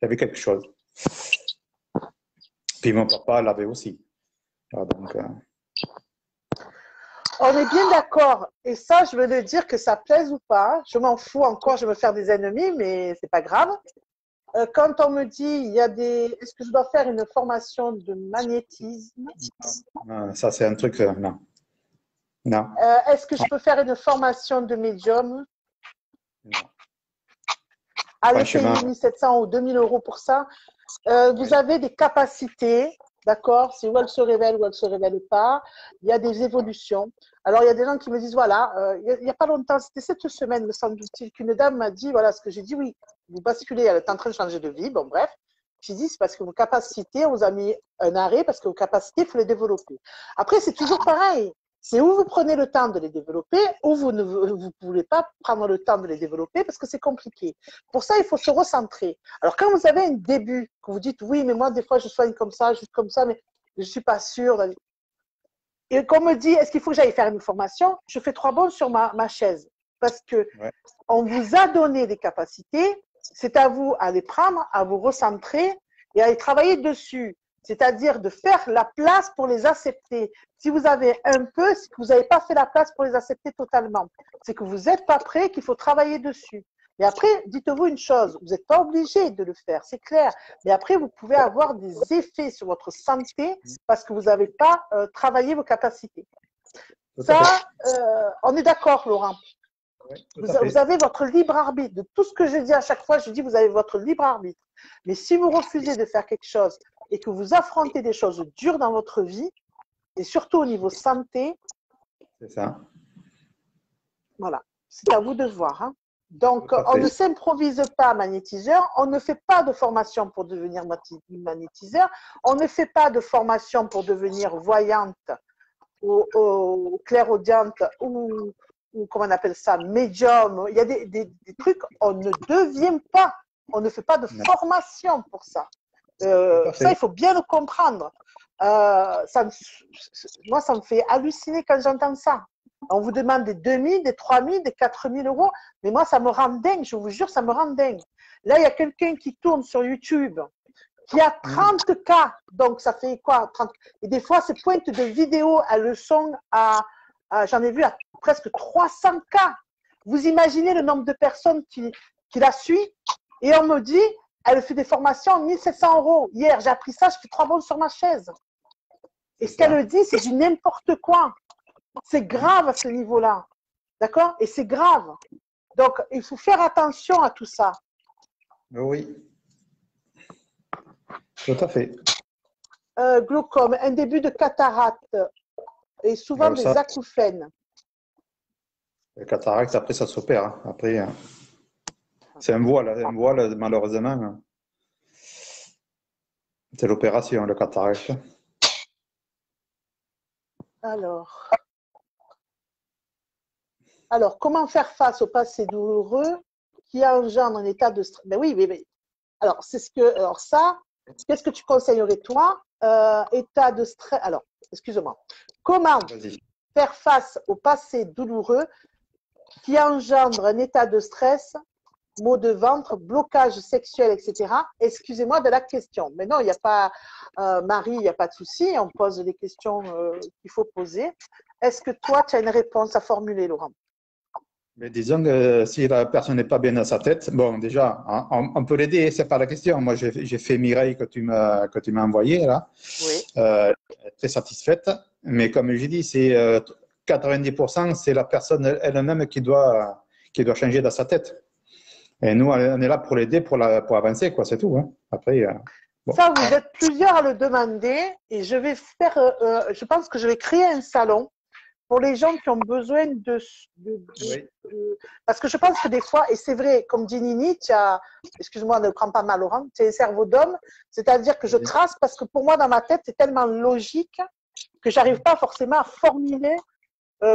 quelque chose. Puis mon papa l'avait aussi. Alors, donc, on est bien d'accord. Et ça, je veux le dire que ça plaise ou pas. Je m'en fous encore, je vais me faire des ennemis, mais c'est pas grave. Quand on me dit, est-ce que je dois faire une formation de magnétisme? Ça, c'est un truc, non. Non. Est-ce que je peux faire une formation de médium? Non. Allez payer 1700 ou 2000 euros pour ça. Vous avez des capacités, d'accord? C'est où elles se révèlent ou elles ne se révèlent pas. Il y a des évolutions. Alors, il y a des gens qui me disent, voilà, il n'y a pas longtemps, c'était cette semaine, me semble-t-il, qu'une dame m'a dit, voilà ce que j'ai dit, oui, vous basculez, elle est en train de changer de vie. Bon, bref. J'ai dit, c'est parce que vos capacités, on vous a mis un arrêt parce que vos capacités, il faut les développer. Après, c'est toujours pareil. C'est où vous prenez le temps de les développer ou vous ne voulez pas prendre le temps de les développer parce que c'est compliqué. Pour ça, il faut se recentrer. Alors, quand vous avez un début, que vous dites, oui, mais moi, des fois, je soigne comme ça, juste comme ça, mais je ne suis pas sûre. Et qu'on me dit, est-ce qu'il faut que j'aille faire une formation? Je fais 3 bonds sur ma chaise parce que on vous a donné des capacités. C'est à vous à les prendre, à vous recentrer et à y travailler dessus. C'est-à-dire de faire la place pour les accepter. Si vous avez un peu, c'est que vous n'avez pas fait la place pour les accepter totalement. C'est que vous n'êtes pas prêt, qu'il faut travailler dessus. Et après, dites-vous une chose, vous n'êtes pas obligé de le faire, c'est clair. Mais après, vous pouvez avoir des effets sur votre santé parce que vous n'avez pas travaillé vos capacités. Ça, on est d'accord, Laurent. Oui, vous avez votre libre arbitre. De tout ce que je dis à chaque fois, je dis vous avez votre libre arbitre. Mais si vous refusez de faire quelque chose et que vous affrontez des choses dures dans votre vie, et surtout au niveau santé, c'est ça. Voilà, c'est à vous de voir. Hein. Donc, on ne s'improvise pas magnétiseur, on ne fait pas de formation pour devenir magnétiseur, on ne fait pas de formation pour devenir voyante ou clairaudiente ou comment on appelle ça, médium. Il y a des trucs, on ne devient pas, on ne fait pas de formation pour ça. Ça, il faut bien le comprendre. Moi, ça me fait halluciner quand j'entends ça. On vous demande des 2000, des 3000, des 4000 euros, mais moi, ça me rend dingue, je vous jure, ça me rend dingue. Là, il y a quelqu'un qui tourne sur YouTube, qui a 30 cas, donc ça fait quoi 30... Et des fois, ces pointes de vidéo, elles sont j'en ai vu à presque 300 cas. Vous imaginez le nombre de personnes qui la suivent, et on me dit, elle fait des formations à 1700 euros. Hier, j'ai appris ça, je fais 3 bonds sur ma chaise. Et ce qu'elle dit, c'est du n'importe quoi. C'est grave à ce niveau-là. D'accord? Et c'est grave. Donc, il faut faire attention à tout ça. Oui. Tout à fait. Glaucome, un début de cataracte et souvent des acouphènes. Le cataracte, après, ça s'opère. Hein. Après, c'est un voile, malheureusement. C'est l'opération, le cataracte. Alors, comment faire face au passé douloureux qui engendre un état de stress? Ben oui, mais alors, qu'est-ce que tu conseillerais toi? État de stress. Alors, excuse-moi. Comment faire face au passé douloureux qui engendre un état de stress, maux de ventre, blocage sexuel, etc. Excusez-moi de la question. Mais non, il n'y a pas, Marie, il n'y a pas de souci. On pose les questions qu'il faut poser. Est-ce que toi, tu as une réponse à formuler, Laurent? Mais disons que si la personne n'est pas bien dans sa tête, bon, déjà, on peut l'aider, c'est pas la question. Moi, j'ai fait Mireille que tu m'as envoyé là, oui. Très satisfaite. Mais comme j'ai dit, c'est 90%, c'est la personne elle-même qui doit changer dans sa tête. Et nous, on est là pour l'aider, pour avancer, quoi, c'est tout. Hein. Après, bon. Ça, vous êtes plusieurs à le demander, et je vais faire, je pense que je vais créer un salon pour les gens qui ont besoin oui. Parce que je pense que des fois, et c'est vrai, comme dit Nini, excuse-moi, ne prends pas mal, Laurent, tu as un cerveau d'homme, c'est-à-dire que je trace parce que pour moi, dans ma tête, c'est tellement logique que j'arrive pas forcément à formuler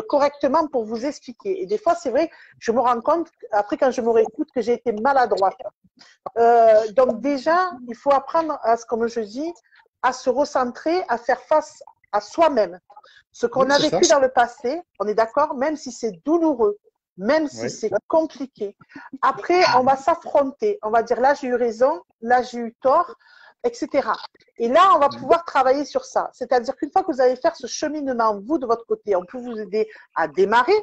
correctement pour vous expliquer. Et des fois, c'est vrai, je me rends compte, après quand je me réécoute, que j'ai été maladroite. Donc déjà, il faut apprendre à, comme je dis, à se recentrer, à faire face à soi-même. Ce qu'on a vécu dans le passé, on est d'accord, même si c'est douloureux, même si c'est compliqué. Après, on va s'affronter. On va dire là, j'ai eu raison, là, j'ai eu tort, etc. Et là, on va pouvoir travailler sur ça. C'est-à-dire qu'une fois que vous allez faire ce cheminement, vous, de votre côté, on peut vous aider à démarrer.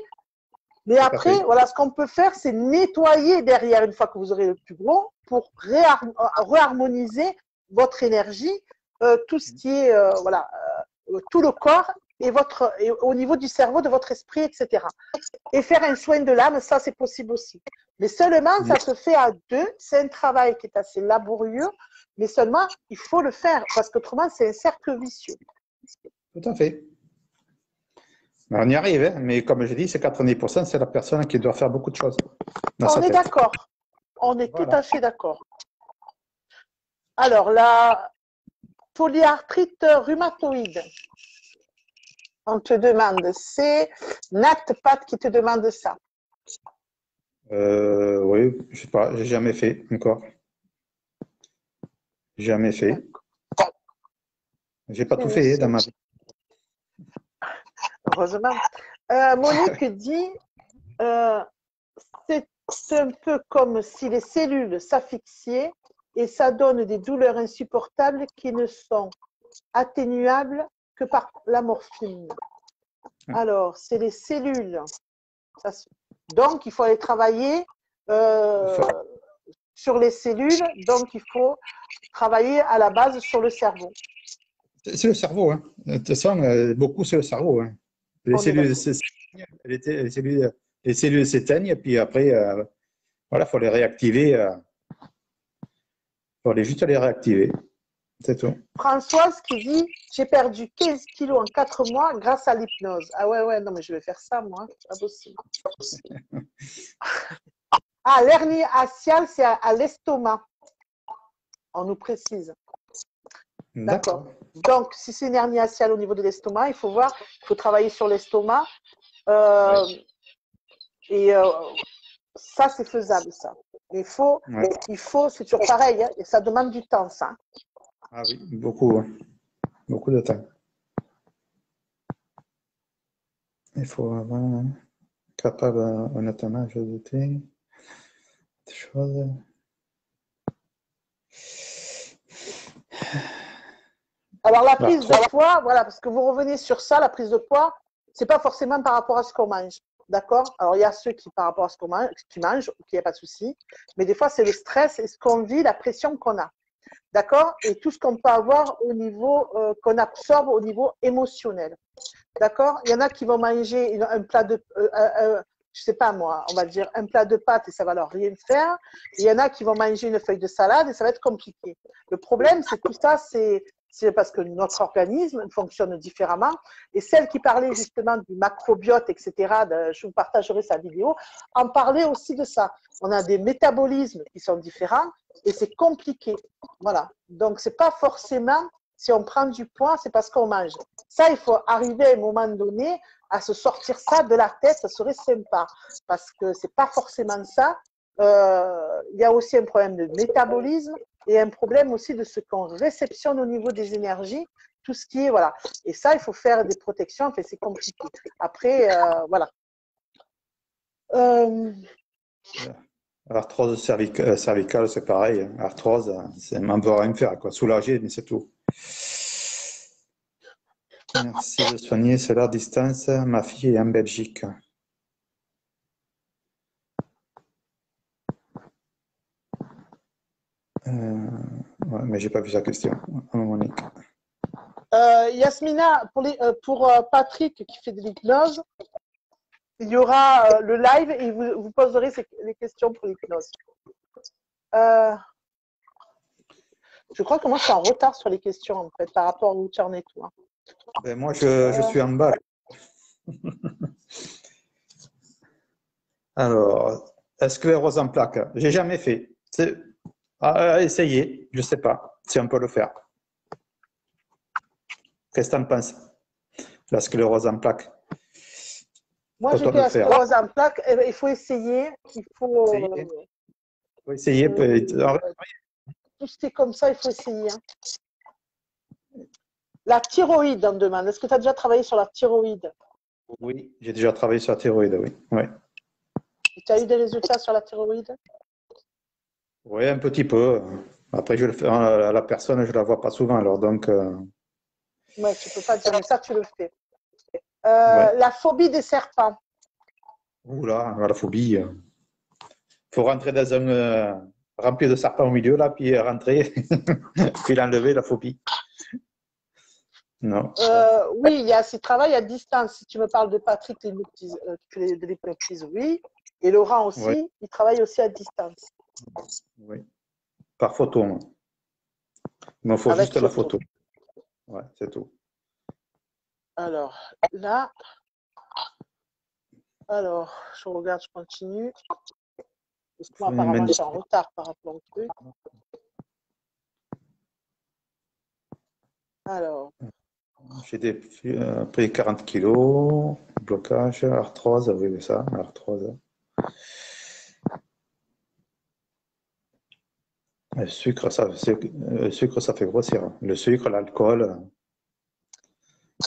Mais après, voilà, ce qu'on peut faire, c'est nettoyer derrière, une fois que vous aurez le plus gros, pour réharmoniser votre énergie, tout ce qui est, voilà, tout le corps et au niveau du cerveau, de votre esprit, etc. Et faire un soin de l'âme, ça c'est possible aussi. Mais seulement, ça se fait à deux. C'est un travail qui est assez laborieux, mais seulement, il faut le faire, parce qu'autrement, c'est un cercle vicieux. Tout à fait. On y arrive, hein, mais comme je dis, c'est 90%, c'est la personne qui doit faire beaucoup de choses. On est d'accord. On est tout à fait d'accord. Alors, la polyarthrite rhumatoïde. On te demande, c'est Nat Pat qui te demande ça. Oui, je sais pas, j'ai jamais fait encore. Jamais fait. J'ai pas tout fait dans ma vie. Heureusement. Monique dit, c'est un peu comme si les cellules s'asphyxiaient et ça donne des douleurs insupportables qui ne sont atténuables que par la morphine. Alors, c'est les cellules. Donc, il faut aller travailler sur les cellules. Donc, il faut travailler à la base sur le cerveau. C'est le cerveau. Hein. De toute façon, beaucoup, c'est le cerveau. Hein. Les cellules s'éteignent, et puis après, voilà, il faut les réactiver. Il faut juste les réactiver. C'est tout. Françoise qui dit « J'ai perdu 15 kilos en 4 mois grâce à l'hypnose. » Ah ouais, non, mais je vais faire ça, moi. C'est pas possible. Ah, l'hernie axiale, c'est à l'estomac. On nous précise. D'accord. Donc, si c'est une hernie axiale au niveau de l'estomac, il faut voir, il faut travailler sur l'estomac. Et ça, c'est faisable, ça. Il faut, c'est toujours pareil, hein, et ça demande du temps, ça. Ah oui, beaucoup. Hein. Beaucoup de temps. Il faut avoir capable honnêtement ajouter des choses. Alors, la prise de poids, voilà, parce que vous revenez sur ça, la prise de poids, c'est pas forcément par rapport à ce qu'on mange. D'accord? Alors, il y a ceux qui, par rapport à ce qu'on mange, qui mangent, ok, il n'y a pas de souci. Mais des fois, c'est le stress et ce qu'on vit, la pression qu'on a. D'accord? Et tout ce qu'on peut avoir au niveau, qu'on absorbe au niveau émotionnel. D'accord? Il y en a qui vont manger un plat de, je sais pas moi, on va dire un plat de pâtes et ça va leur rien faire. Il y en a qui vont manger une feuille de salade et ça va être compliqué. Le problème, c'est que tout ça, c'est parce que notre organisme fonctionne différemment. Et celle qui parlait justement du macrobiote, etc., je vous partagerai sa vidéo, en parlait aussi de ça. On a des métabolismes qui sont différents Et c'est compliqué. Voilà. Donc, c'est pas forcément, si on prend du poids, c'est parce qu'on mange. Ça, il faut arriver à un moment donné à se sortir ça de la tête, ça serait sympa. Parce que c'est pas forcément ça. Il y a aussi un problème de métabolisme et un problème aussi de ce qu'on réceptionne au niveau des énergies, tout ce qui est, voilà. Et ça, il faut faire des protections, enfin, c'est compliqué. Après, voilà. Arthrose cervicale, c'est pareil. Arthrose, c'est on ne peut rien faire, quoi. Soulager, mais c'est tout. Merci de soigner cela à distance. Ma fille est en Belgique. Ouais, mais j'ai pas vu sa question, Monique. Yasmina, pour Patrick qui fait de l'hypnose, il y aura le live et vous poserez les questions pour l'hypnose. Je crois que moi, je suis en retard sur les questions, en fait, par rapport à où tu en es, toi. Ben, moi, je suis en bas. Alors, sclérose en plaques, j'ai jamais fait. Essayer, je ne sais pas si on peut le faire. Qu'est-ce que tu en penses? La sclérose en plaques. Moi, j'ai fait la sclérose en plaques. Il faut essayer. Il faut essayer. Tout ce qui est comme ça, il faut essayer. La thyroïde, on demande. Est-ce que tu as déjà travaillé sur la thyroïde? Oui, j'ai déjà travaillé sur la thyroïde, oui. Ouais. Tu as eu des résultats sur la thyroïde? Oui, un petit peu. Après, je le fais à la personne, je ne la vois pas souvent, alors donc. Oui, tu ne peux pas dire, mais ça, tu le fais. Ouais. La phobie des serpents. Oula, la phobie. Il faut rentrer dans un rempli de serpents au milieu, là, puis rentrer, puis l'enlever, la phobie. Non. Oui, il y a ces travails à distance. Si tu me parles de Patrick de l'hypnotise, oui. Et Laurent aussi, oui. Il travaille aussi à distance. Oui. Par photo. Moi. Il me faut avec juste la photo. Ouais, c'est tout. Alors, là. Alors, je regarde, je continue. Parce que moi, apparemment, je suis en retard par rapport au truc. Alors. J'ai pris 40 kilos, blocage, arthrose, oui, ça, arthrose. Le sucre, ça fait grossir. Le sucre, l'alcool.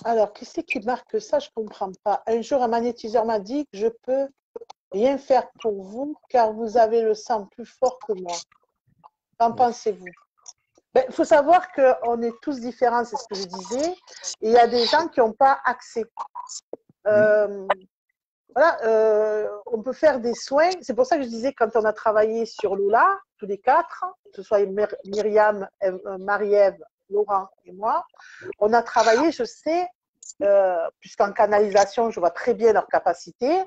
Alors, qui c'est qui marque ça? Je ne comprends pas. Un jour, un magnétiseur m'a dit que je peux rien faire pour vous car vous avez le sang plus fort que moi. Qu'en pensez-vous? Il faut savoir qu'on est tous différents, c'est ce que je disais. Et il y a des gens qui n'ont pas accès. Voilà, on peut faire des soins. C'est pour ça que je disais, quand on a travaillé sur Lola, tous les quatre, que ce soit Myriam, Marie-Ève, Laurent et moi, on a travaillé, je sais, puisqu'en canalisation, je vois très bien leurs capacités,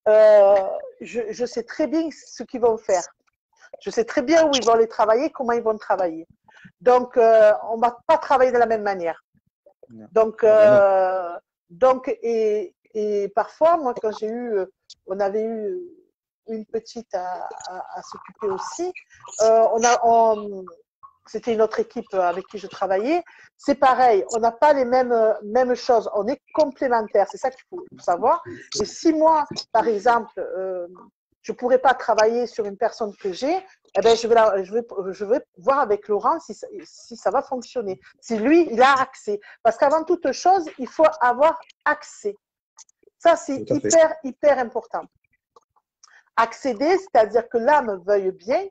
je sais très bien ce qu'ils vont faire. Je sais très bien où ils vont les travailler, comment ils vont travailler. Donc, on ne va pas travailler de la même manière. Donc, et parfois, moi, quand on avait eu une petite à s'occuper aussi, c'était une autre équipe avec qui je travaillais. C'est pareil, on n'a pas les mêmes choses, on est complémentaires, c'est ça qu'il faut savoir. Et si moi, par exemple, je ne pourrais pas travailler sur une personne que j'ai, eh ben, je vais voir avec Laurent si ça va fonctionner. Si lui, il a accès. Parce qu'avant toute chose, il faut avoir accès. Ça, c'est hyper important. Accéder, c'est-à-dire que l'âme veuille bien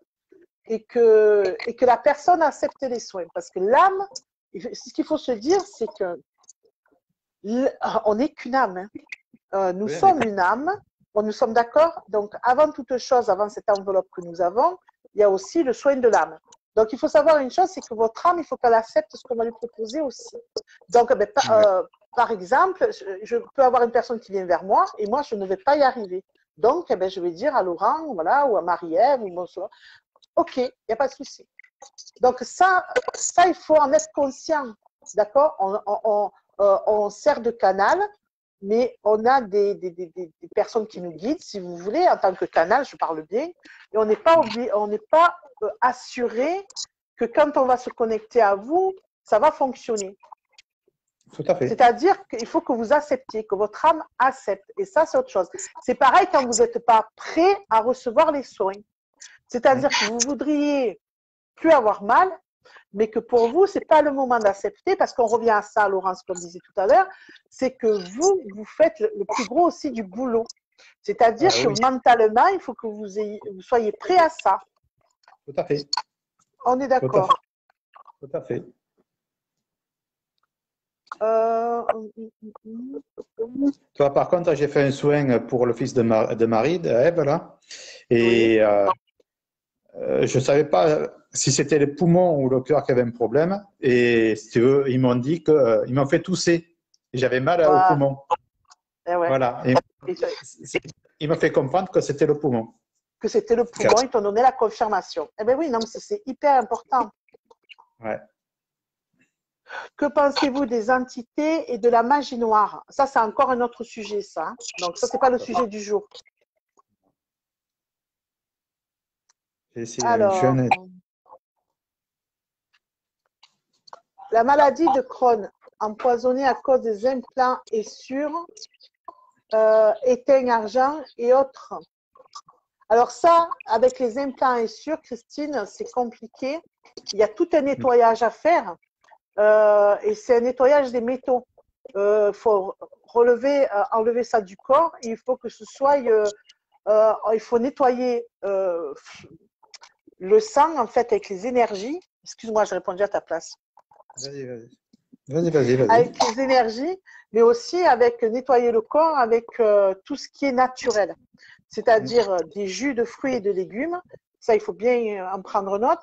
et que la personne accepte les soins. Parce que l'âme, ce qu'il faut se dire, c'est que on n'est qu'une âme. Hein. Nous sommes une âme. Bon, nous sommes d'accord. Donc, avant toute chose, avant cette enveloppe que nous avons, il y a aussi le soin de l'âme. Donc, il faut savoir une chose, c'est que votre âme, il faut qu'elle accepte ce qu'on va lui proposer aussi. Donc, par exemple, je peux avoir une personne qui vient vers moi et moi, je ne vais pas y arriver. Donc, je vais dire à Laurent, voilà, ou à Marie-Ève, ou bonsoir. OK, il n'y a pas de souci. Donc, ça, il faut en être conscient. D'accord? On sert de canal, mais on a des personnes qui nous guident, si vous voulez, en tant que canal, je parle bien, et on n'est pas assurer que quand on va se connecter à vous, ça va fonctionner. Tout à fait. C'est-à-dire qu'il faut que vous acceptiez, que votre âme accepte. Et ça, c'est autre chose. C'est pareil quand vous n'êtes pas prêt à recevoir les soins. C'est-à-dire que vous voudriez plus avoir mal, mais que pour vous, ce n'est pas le moment d'accepter, parce qu'on revient à ça, Laurence, comme disait tout à l'heure, c'est que vous faites le plus gros aussi du boulot. C'est-à-dire que mentalement, il faut que vous soyez prêt à ça. Tout à fait. On est d'accord. Tout à fait. Toi, par contre, j'ai fait un soin pour le fils de Marie, d'Ève, là. Et je ne savais pas si c'était les poumons ou le cœur qui avait un problème. Et si tu veux, ils m'ont dit qu'ils m'ont fait tousser. Et j'avais mal au poumon. Voilà. Et il m'a fait comprendre que c'était le poumon. Que c'était le poumon, ils t'ont donné la confirmation. Eh bien oui, non, c'est hyper important. Ouais. Que pensez-vous des entités et de la magie noire? Ça, c'est encore un autre sujet, ça. Donc, ça, c'est pas le sujet du jour. Alors, la maladie de Crohn, empoisonnée à cause des implants et sur éteint argent et autres. Alors ça, avec les implants et sur, Christine, c'est compliqué. Il y a tout un nettoyage à faire. Et c'est un nettoyage des métaux. Il faut enlever ça du corps. Et il faut que ce soit, il faut nettoyer le sang en fait avec les énergies. Excuse-moi, j'ai répondu à ta place. Vas-y. Avec les énergies, mais aussi avec nettoyer le corps avec tout ce qui est naturel, c'est-à-dire des jus de fruits et de légumes. Ça, il faut bien en prendre note.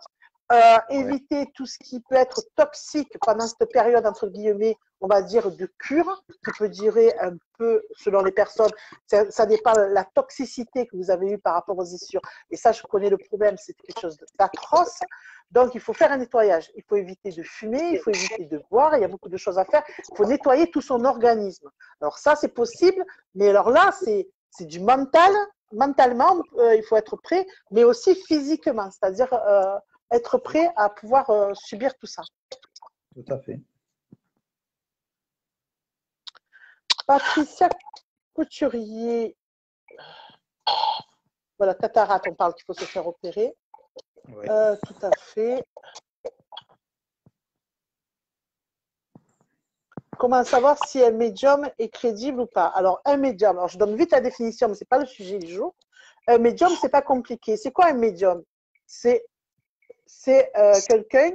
Éviter tout ce qui peut être toxique pendant cette période, entre guillemets, on va dire de cure, qui peut durer un peu, selon les personnes, ça dépend de la toxicité que vous avez eue par rapport aux essures. Et ça, je connais le problème, c'est quelque chose d'atroce. Donc, il faut faire un nettoyage. Il faut éviter de fumer, il faut éviter de boire, il y a beaucoup de choses à faire. Il faut nettoyer tout son organisme. Alors ça, c'est possible, mais alors là, c'est du mental. Mentalement, il faut être prêt, mais aussi physiquement, c'est-à-dire être prêt à pouvoir subir tout ça. Tout à fait. Patricia Couturier. Voilà, cataracte, on parle qu'il faut se faire opérer. Oui. Tout à fait. Comment savoir si un médium est crédible ou pas? Alors, un médium, alors je donne vite la définition, mais ce n'est pas le sujet du jour. Un médium, ce n'est pas compliqué. C'est quoi un médium? C'est quelqu'un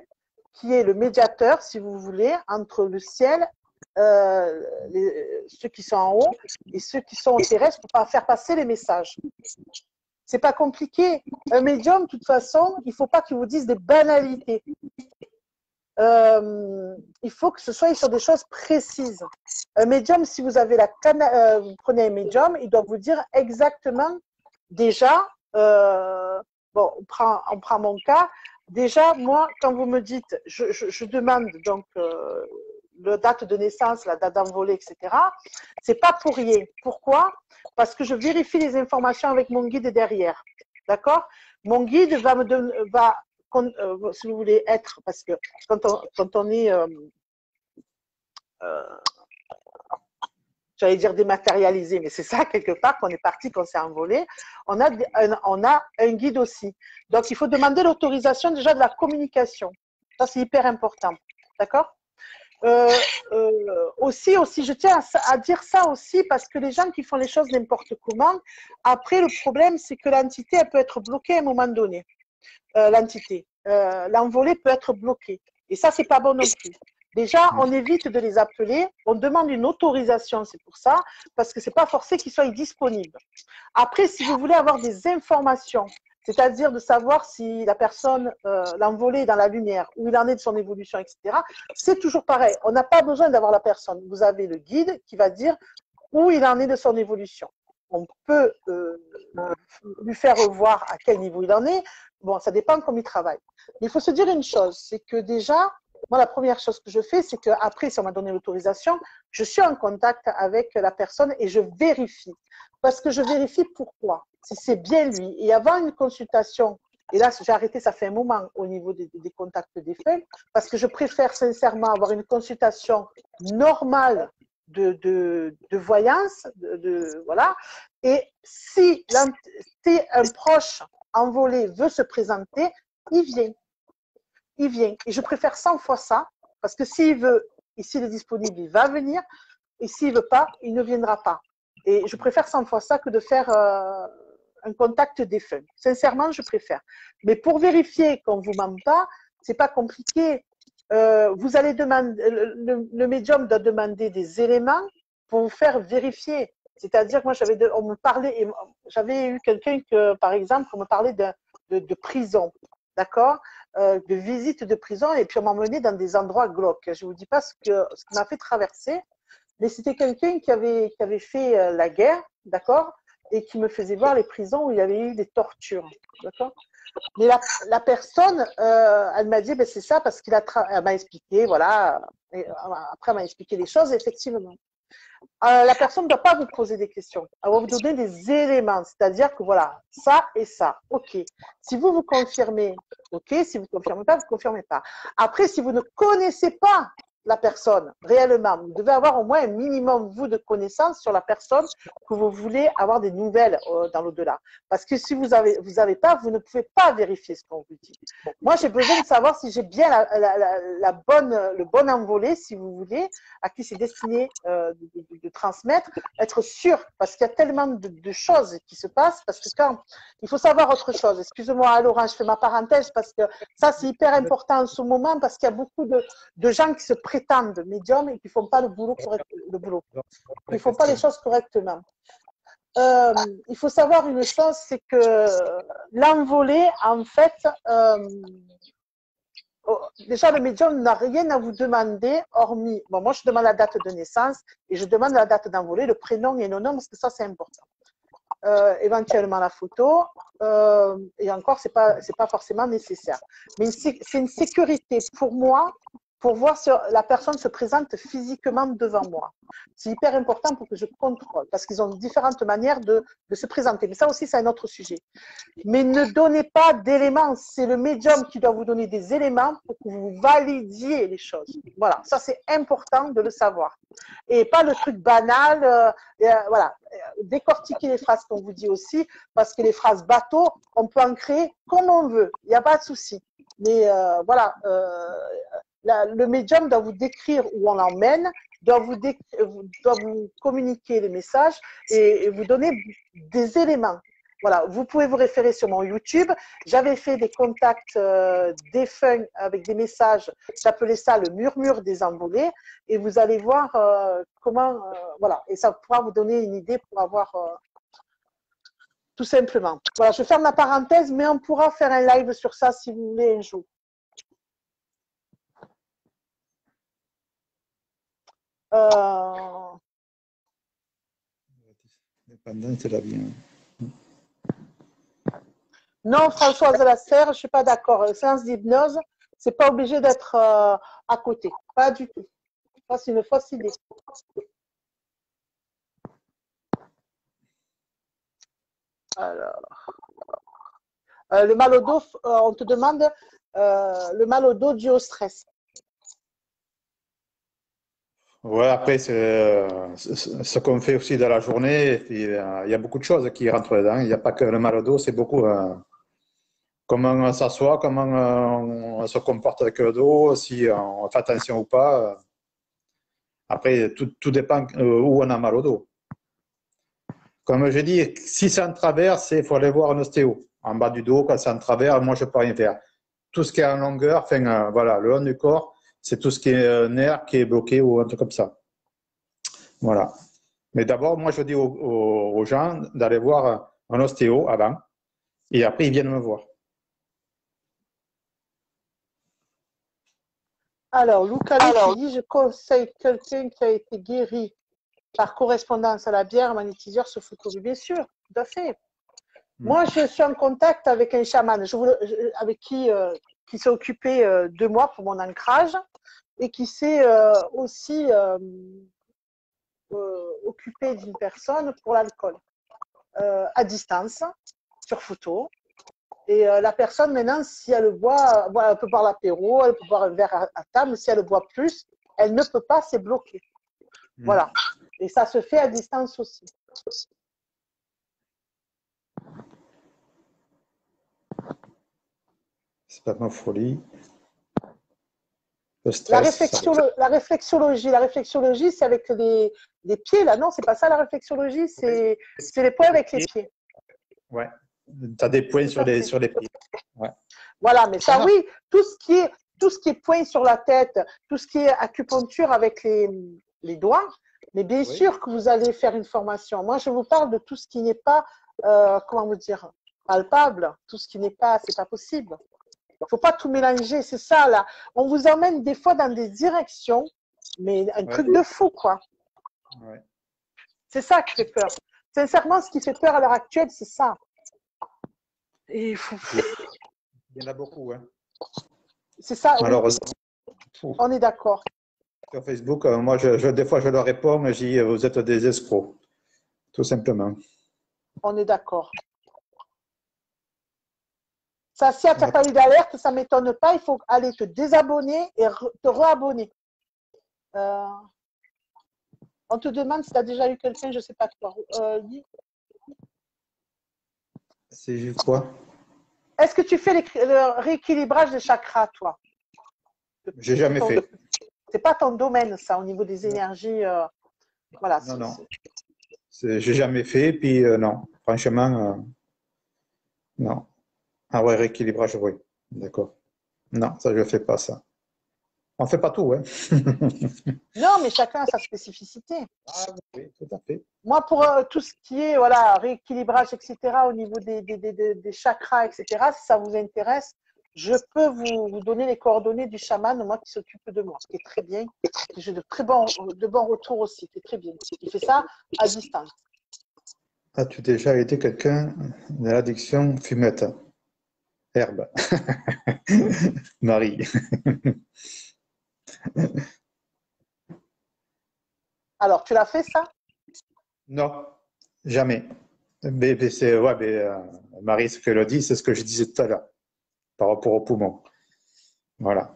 qui est le médiateur, si vous voulez, entre le ciel, ceux qui sont en haut et ceux qui sont au terrestre pour faire passer les messages. C'est pas compliqué. Un médium, de toute façon, il ne faut pas qu'il vous dise des banalités. Il faut que ce soit sur des choses précises. Un médium, si vous avez vous prenez un médium, il doit vous dire exactement déjà, bon, on prend mon cas. Déjà, moi, quand vous me dites, je demande donc la date de naissance, la date d'envolée, etc. C'est pas pour rien. Pourquoi? Parce que je vérifie les informations avec mon guide derrière. D'accord? Mon guide va si vous voulez être, parce que quand on est, j'allais dire dématérialisé, mais c'est ça quelque part qu'on est parti, qu'on s'est envolé, on a un guide aussi. Donc il faut demander l'autorisation déjà de la communication. Ça c'est hyper important. D'accord? Aussi, je tiens à dire ça aussi parce que les gens qui font les choses n'importe comment, après le problème c'est que l'entité elle peut être bloquée à un moment donné. L'envolée peut être bloquée. Et ça, c'est pas bon non plus. Déjà, on évite de les appeler, on demande une autorisation, c'est pour ça, parce que c'est pas forcé qu'ils soient disponibles. Après, si vous voulez avoir des informations, c'est-à-dire de savoir si la personne, l'envolée est dans la lumière, où il en est de son évolution, etc., c'est toujours pareil. On n'a pas besoin d'avoir la personne. Vous avez le guide qui va dire où il en est de son évolution. On peut lui faire voir à quel niveau il en est. Bon, ça dépend comment il travaille. Mais il faut se dire une chose, c'est que déjà, moi, la première chose que je fais, c'est qu'après, si on m'a donné l'autorisation, je suis en contact avec la personne et je vérifie. Parce que je vérifie pourquoi, si c'est bien lui. Et avant une consultation Et là, j'ai arrêté, ça fait un moment au niveau des contacts défunts, parce que je préfère sincèrement avoir une consultation normale de voyance, voilà. Et si un proche envolé veut se présenter, il vient. Il vient. Et je préfère 100 fois ça, parce que s'il veut, et s'il est disponible, il va venir. Et s'il ne veut pas, il ne viendra pas. Et je préfère 100 fois ça que de faire un contact défunt. Sincèrement, je préfère. Mais pour vérifier qu'on ne vous ment pas, ce n'est pas compliqué. Vous allez demander, le médium doit demander des éléments pour vous faire vérifier. C'est-à-dire que moi, on me parlait, j'avais eu quelqu'un que, par exemple, on me parlait de prison, d'accord, de visite de prison, et puis on m'emmenait dans des endroits glauques. Je ne vous dis pas ce qui m'a fait traverser, mais c'était quelqu'un qui avait fait la guerre, d'accord, et qui me faisait voir les prisons où il y avait eu des tortures, d'accord. Mais la personne, elle m'a dit, ben c'est ça, parce elle m'a expliqué, voilà. Et après, elle m'a expliqué les choses, effectivement. La personne ne doit pas vous poser des questions. Elle va vous donner des éléments, c'est-à-dire que voilà, ça et ça, ok. Si vous confirmez, ok. Si vous ne confirmez pas, vous ne confirmez pas. Après, si vous ne connaissez pas la personne réellement, vous devez avoir au moins un minimum, vous, de connaissances sur la personne que vous voulez avoir des nouvelles dans l'au-delà. Parce que si vous avez pas, vous ne pouvez pas vérifier ce qu'on vous dit. Moi, j'ai besoin de savoir si j'ai bien le bon envolé, si vous voulez, à qui c'est destiné de transmettre, être sûr, parce qu'il y a tellement de choses qui se passent, parce que quand il faut savoir autre chose. Excusez-moi, Laurent, je fais ma parenthèse, parce que ça, c'est hyper important en ce moment, parce qu'il y a beaucoup de gens qui se prétendent médiums et qui ne font pas le boulot correctement. Ils ne font pas les choses correctement. Il faut savoir une chose, c'est que l'envolé, en fait, déjà, le médium n'a rien à vous demander, hormis, bon, moi je demande la date de naissance et je demande la date d'envolée, le prénom et le nom, parce que ça c'est important. Éventuellement la photo, et encore, c'est pas forcément nécessaire. Mais c'est une sécurité pour moi, pour voir si la personne se présente physiquement devant moi. C'est hyper important pour que je contrôle, parce qu'ils ont différentes manières de se présenter. Mais ça aussi, c'est un autre sujet. Mais ne donnez pas d'éléments. C'est le médium qui doit vous donner des éléments pour que vous validiez les choses. Voilà, ça c'est important de le savoir. Et pas le truc banal. Voilà, décortiquer les phrases qu'on vous dit aussi, parce que les phrases bateau, on peut en créer comme on veut. Il n'y a pas de souci. Mais voilà, le médium doit vous décrire où on l'emmène, doit vous communiquer les messages et vous donner des éléments. Voilà, vous pouvez vous référer sur mon YouTube. J'avais fait des contacts défunts avec des messages. J'appelais ça le murmure des envolés. Et vous allez voir comment, voilà, et ça pourra vous donner une idée pour avoir tout simplement. Voilà, je ferme la parenthèse, mais on pourra faire un live sur ça si vous voulez un jour. C'est la vie. Non, Françoise Lasserre, je ne suis pas d'accord. Séance d'hypnose, ce n'est pas obligé d'être à côté. Pas du tout. Ça, c'est une fausse idée. Alors, le mal au dos, on te demande le mal au dos dû au stress. Ouais, après, c'est ce qu'on fait aussi dans la journée. Et puis, il y a beaucoup de choses qui rentrent dedans. Il n'y a pas que le mal au dos, c'est beaucoup comment on s'assoit, comment on se comporte avec le dos, si on fait attention ou pas. Après, tout dépend où on a mal au dos. Comme je dis, si c'est en travers, il faut aller voir un ostéo. En bas du dos, quand c'est en travers, moi, je ne peux rien faire. Tout ce qui est en longueur, enfin, voilà, le long du corps, c'est tout ce qui est nerf qui est bloqué ou un truc comme ça. Voilà. Mais d'abord, moi, je dis aux gens d'aller voir un ostéo avant, et après, ils viennent me voir. Alors, Lucas dit, je conseille quelqu'un qui a été guéri par correspondance à la bière, magnétiseur, se photo. Bien sûr, tout à fait. Moi, je suis en contact avec un chaman avec qui s'est occupé de moi pour mon ancrage et qui s'est aussi occupé d'une personne pour l'alcool à distance, sur photo. Et la personne, maintenant, si elle boit, voilà, elle peut boire l'apéro, elle peut boire un verre à table, si elle boit plus, elle ne peut pas, c'est bloqué. Voilà. Et ça se fait à distance aussi. C'est pas ma folie. Le La stress. réflexologie, c'est avec les pieds, là. Non, c'est pas ça la réflexologie, c'est les points avec les pieds. Ouais. Tu as des points sur les pieds. Ouais. Voilà, mais ça, oui, tout ce qui est points sur la tête, tout ce qui est acupuncture avec les doigts, mais bien sûr que vous allez faire une formation. Moi, je vous parle de tout ce qui n'est pas, comment vous dire, palpable, tout ce qui n'est pas, c'est pas possible. Il ne faut pas tout mélanger, c'est ça, là. On vous emmène des fois dans des directions, mais un truc de fou, quoi. Ouais. C'est ça qui fait peur. Sincèrement, ce qui fait peur à l'heure actuelle, c'est ça. Et il y en a beaucoup, hein. C'est ça. Malheureusement. On est d'accord. Sur Facebook, moi, des fois, je leur réponds, je dis, vous êtes des escrocs, tout simplement. On est d'accord. Ça, si tu n'as pas eu d'alerte, ça ne m'étonne pas. Il faut aller te désabonner et te réabonner. On te demande si tu as déjà eu quelqu'un, je ne sais pas quoi. C'est juste quoi? Est-ce que tu fais le rééquilibrage des chakras, toi? J'ai jamais fait. C'est pas ton domaine, ça, au niveau des énergies. Voilà. Non. J'ai jamais fait, puis non. Franchement, non. Ah ouais, rééquilibrage, oui. D'accord. Non, ça, je ne fais pas ça. On ne fait pas tout, hein. Non, mais chacun a sa spécificité. Ah oui, tout à fait. Moi, pour tout ce qui est voilà, rééquilibrage, etc., au niveau des chakras, etc., si ça vous intéresse, je peux vous donner les coordonnées du chaman, moi qui s'occupe de moi, qui est très bien. J'ai de bons retours aussi, qui est très bien. Il fait ça à distance. As-tu déjà été quelqu'un de l'addiction fumette? Herbe. Marie. Alors, tu l'as fait ça? Non, jamais. Mais Marie, ce qu'elle a dit, c'est ce que je disais tout à l'heure, par rapport au poumon. Voilà.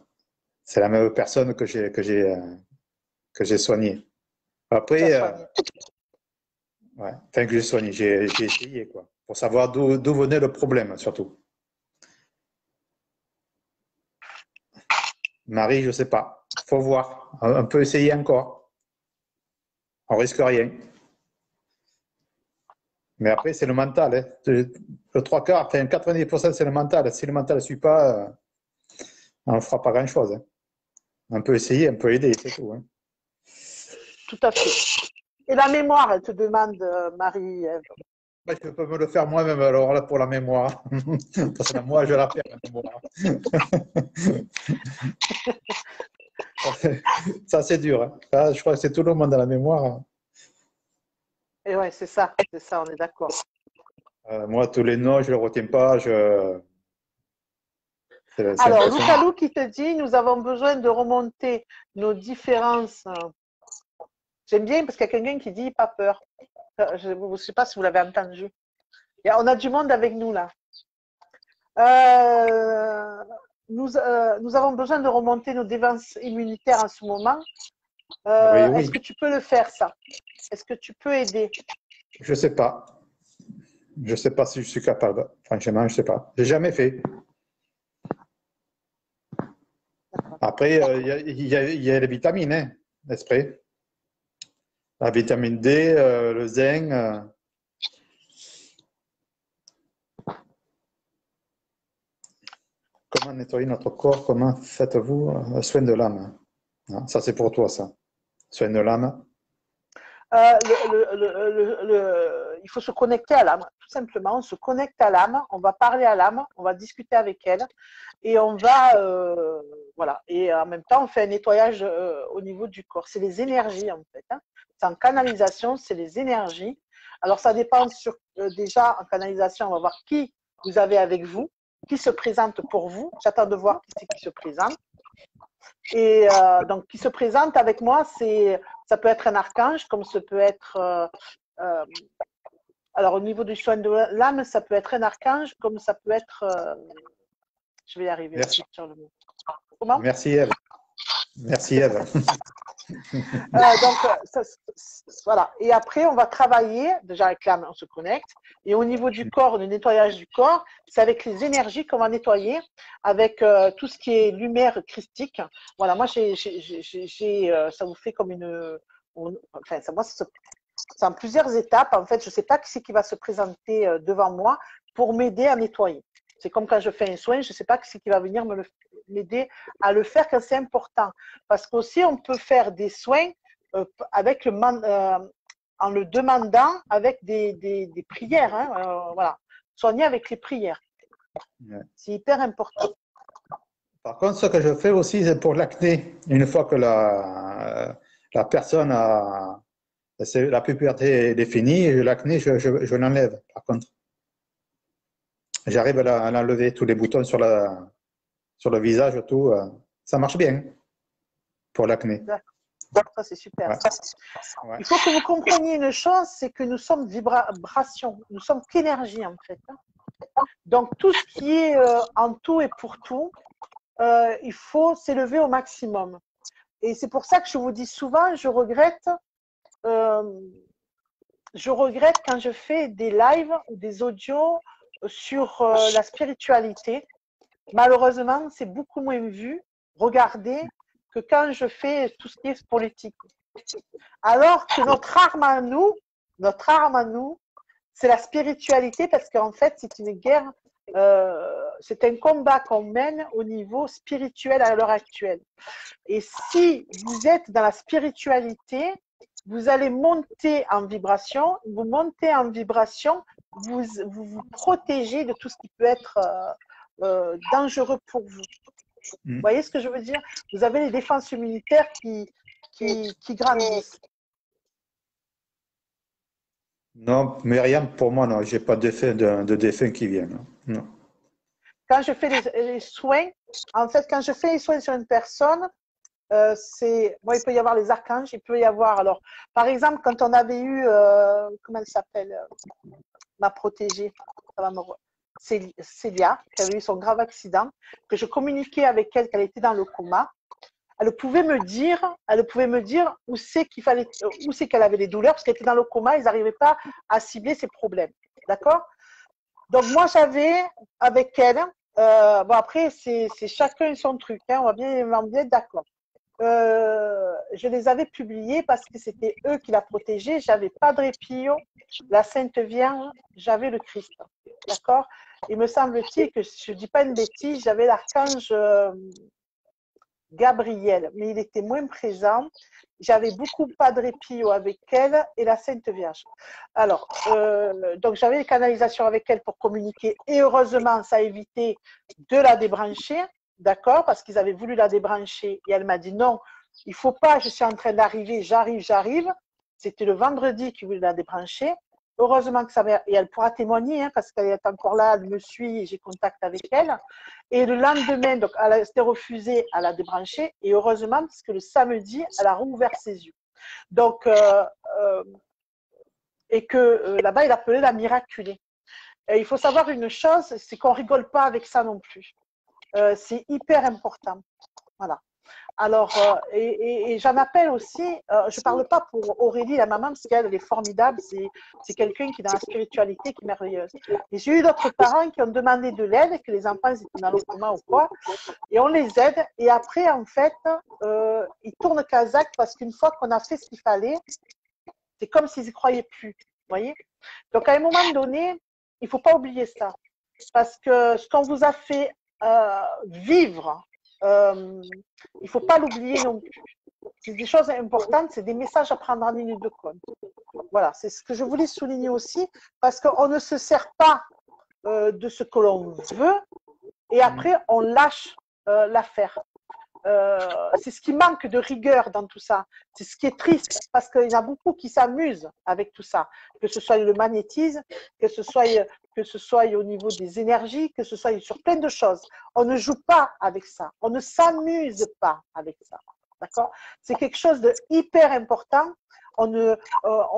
C'est la même personne que j'ai soignée. Après, enfin que j'ai soigné, j'ai essayé, quoi, pour savoir d'où venait le problème, surtout. Marie, je ne sais pas. Faut voir. On peut essayer encore. On risque rien. Mais après, c'est le mental. Hein. Le 3/4, enfin 90%, c'est le mental. Si le mental ne suit pas, on ne fera pas grand-chose. Hein. On peut essayer, on peut aider, c'est tout. Hein. Tout à fait. Et la mémoire, elle te demande, Marie. Je peux me le faire moi-même, alors là, pour la mémoire. Parce que moi, je la perds, la mémoire. Ça, c'est dur. Hein. Ça, je crois que c'est tout le monde dans la mémoire. Et ouais, c'est ça, on est d'accord. Moi, tous les noms, je ne les retiens pas. Alors, Lucalou qui te dit, nous avons besoin de remonter nos différences. J'aime bien parce qu'il y a quelqu'un qui dit, pas peur. Je ne sais pas si vous l'avez entendu. On a du monde avec nous là. Nous avons besoin de remonter nos défenses immunitaires en ce moment. Oui. Est-ce que tu peux le faire, ça? Est-ce que tu peux aider? Je ne sais pas. Je ne sais pas si je suis capable. Franchement, je ne sais pas. Je n'ai jamais fait. Après, il y a les vitamines, hein, l'esprit. La vitamine D, le zinc. Comment nettoyer notre corps? Comment faites-vous soin de l'âme? Ça, c'est pour toi, ça. Soin de l'âme. Il faut se connecter à l'âme, tout simplement. On se connecte à l'âme, on va parler à l'âme, on va discuter avec elle et on va, voilà. Et en même temps, on fait un nettoyage au niveau du corps. C'est les énergies, en fait. Hein. C'est en canalisation, c'est les énergies. Alors, ça dépend déjà, en canalisation, on va voir qui vous avez avec vous, qui se présente pour vous. J'attends de voir qui c'est qui se présente. Et donc, qui se présente avec moi, ça peut être un archange, comme ça peut être Alors, au niveau du soin de l'âme, ça peut être un archange, comme ça peut être… je vais y arriver. Merci. Sur le mot. Comment? Merci Ève. Merci Ève. Voilà. Et après, on va travailler, déjà avec l'âme, on se connecte. Et au niveau du corps, le nettoyage du corps, c'est avec les énergies qu'on va nettoyer, avec tout ce qui est lumière christique. Voilà, moi, ça vous fait comme une… Enfin, moi, c'est en plusieurs étapes. En fait, je ne sais pas qui c'est qui va se présenter devant moi pour m'aider à nettoyer. C'est comme quand je fais un soin, je ne sais pas qui c'est qui va venir m'aider à le faire quand c'est important. Parce qu'aussi, on peut faire des soins avec en le demandant avec des prières. Hein, voilà. Soigner avec les prières. Ouais. C'est hyper important. Par contre, ce que je fais aussi, c'est pour l'acné. Une fois que la personne a… La puberté est définie, l'acné, je l'enlève, par contre. J'arrive à l'enlever, tous les boutons sur le visage, tout. Ça marche bien pour l'acné. D'accord, ça c'est super. Ouais. Ouais. Il faut que vous compreniez une chose, c'est que nous sommes vibration, nous sommes qu'énergie en fait. Donc tout ce qui est en tout et pour tout, il faut s'élever au maximum. Et c'est pour ça que je vous dis souvent, je regrette quand je fais des lives ou des audios sur la spiritualité. Malheureusement, c'est beaucoup moins vu, regardé, que quand je fais tout ce qui est politique. Alors que notre arme à nous, c'est la spiritualité, parce qu'en fait, c'est une guerre, c'est un combat qu'on mène au niveau spirituel à l'heure actuelle. Et si vous êtes dans la spiritualité, vous allez monter en vibration, vous montez en vibration, vous vous protégez de tout ce qui peut être dangereux pour vous. Vous voyez ce que je veux dire? Vous avez les défenses immunitaires qui grandissent. Non, Myriam, pour moi, non, je n'ai pas de défunt qui viennent. Non. Quand je fais les soins, en fait, quand je fais les soins sur une personne, bon, il peut y avoir les archanges, il peut y avoir, alors, par exemple, quand on avait eu, comment elle s'appelle, ma protégée, Célia, qui avait eu son grave accident, que je communiquais avec elle, qu'elle était dans le coma. Elle pouvait me dire où c'est qu'elle avait des douleurs, parce qu'elle était dans le coma, ils n'arrivaient pas à cibler ses problèmes. D'accord? Donc, moi, j'avais avec elle, bon, après, c'est chacun son truc, hein, on va bien être d'accord. Je les avais publiés parce que c'était eux qui la protégeaient. J'avais Padre Pio, la Sainte Vierge, j'avais le Christ. D'accord? Il me semble-t-il que je ne dis pas une bêtise, j'avais l'archange Gabriel, mais il était moins présent. J'avais beaucoup Padre Pio avec elle et la Sainte Vierge. Alors, donc j'avais les canalisations avec elle pour communiquer et heureusement, ça a évité de la débrancher, d'accord, parce qu'ils avaient voulu la débrancher et elle m'a dit non, il ne faut pas, je suis en train d'arriver, j'arrive. C'était le vendredi qu'il voulait la débrancher. Heureusement que ça va, et elle pourra témoigner, hein, parce qu'elle est encore là, elle me suit et j'ai contact avec elle. Et le lendemain, donc, elle s'était refusée à la débrancher, et heureusement, parce que le samedi, elle a rouvert ses yeux. Donc, et que là-bas, il appelait la miraculée. Et il faut savoir une chose, c'est qu'on ne rigole pas avec ça non plus. C'est hyper important. Voilà. Alors, et j'en appelle aussi, je ne parle pas pour Aurélie, la maman, parce qu'elle est formidable, c'est quelqu'un qui est dans la spiritualité, qui est merveilleuse. Et j'ai eu d'autres parents qui ont demandé de l'aide, que les enfants étaient dans le coma ou quoi, et on les aide, et après, en fait, ils tournent Kazakh parce qu'une fois qu'on a fait ce qu'il fallait, c'est comme s'ils n'y croyaient plus, vous voyez? Donc, à un moment donné, il ne faut pas oublier ça, parce que ce qu'on vous a fait vivre, il ne faut pas l'oublier non plus. C'est des choses importantes, c'est des messages à prendre en ligne de compte. Voilà, c'est ce que je voulais souligner aussi, parce qu'on ne se sert pas de ce que l'on veut, et après, on lâche l'affaire. C'est ce qui manque de rigueur dans tout ça. C'est ce qui est triste, parce qu'il y en a beaucoup qui s'amusent avec tout ça, que ce soit le magnétisme, que ce soit au niveau des énergies, que ce soit sur plein de choses. On ne joue pas avec ça, on ne s'amuse pas avec ça. D'accord? C'est quelque chose de hyper important. On ne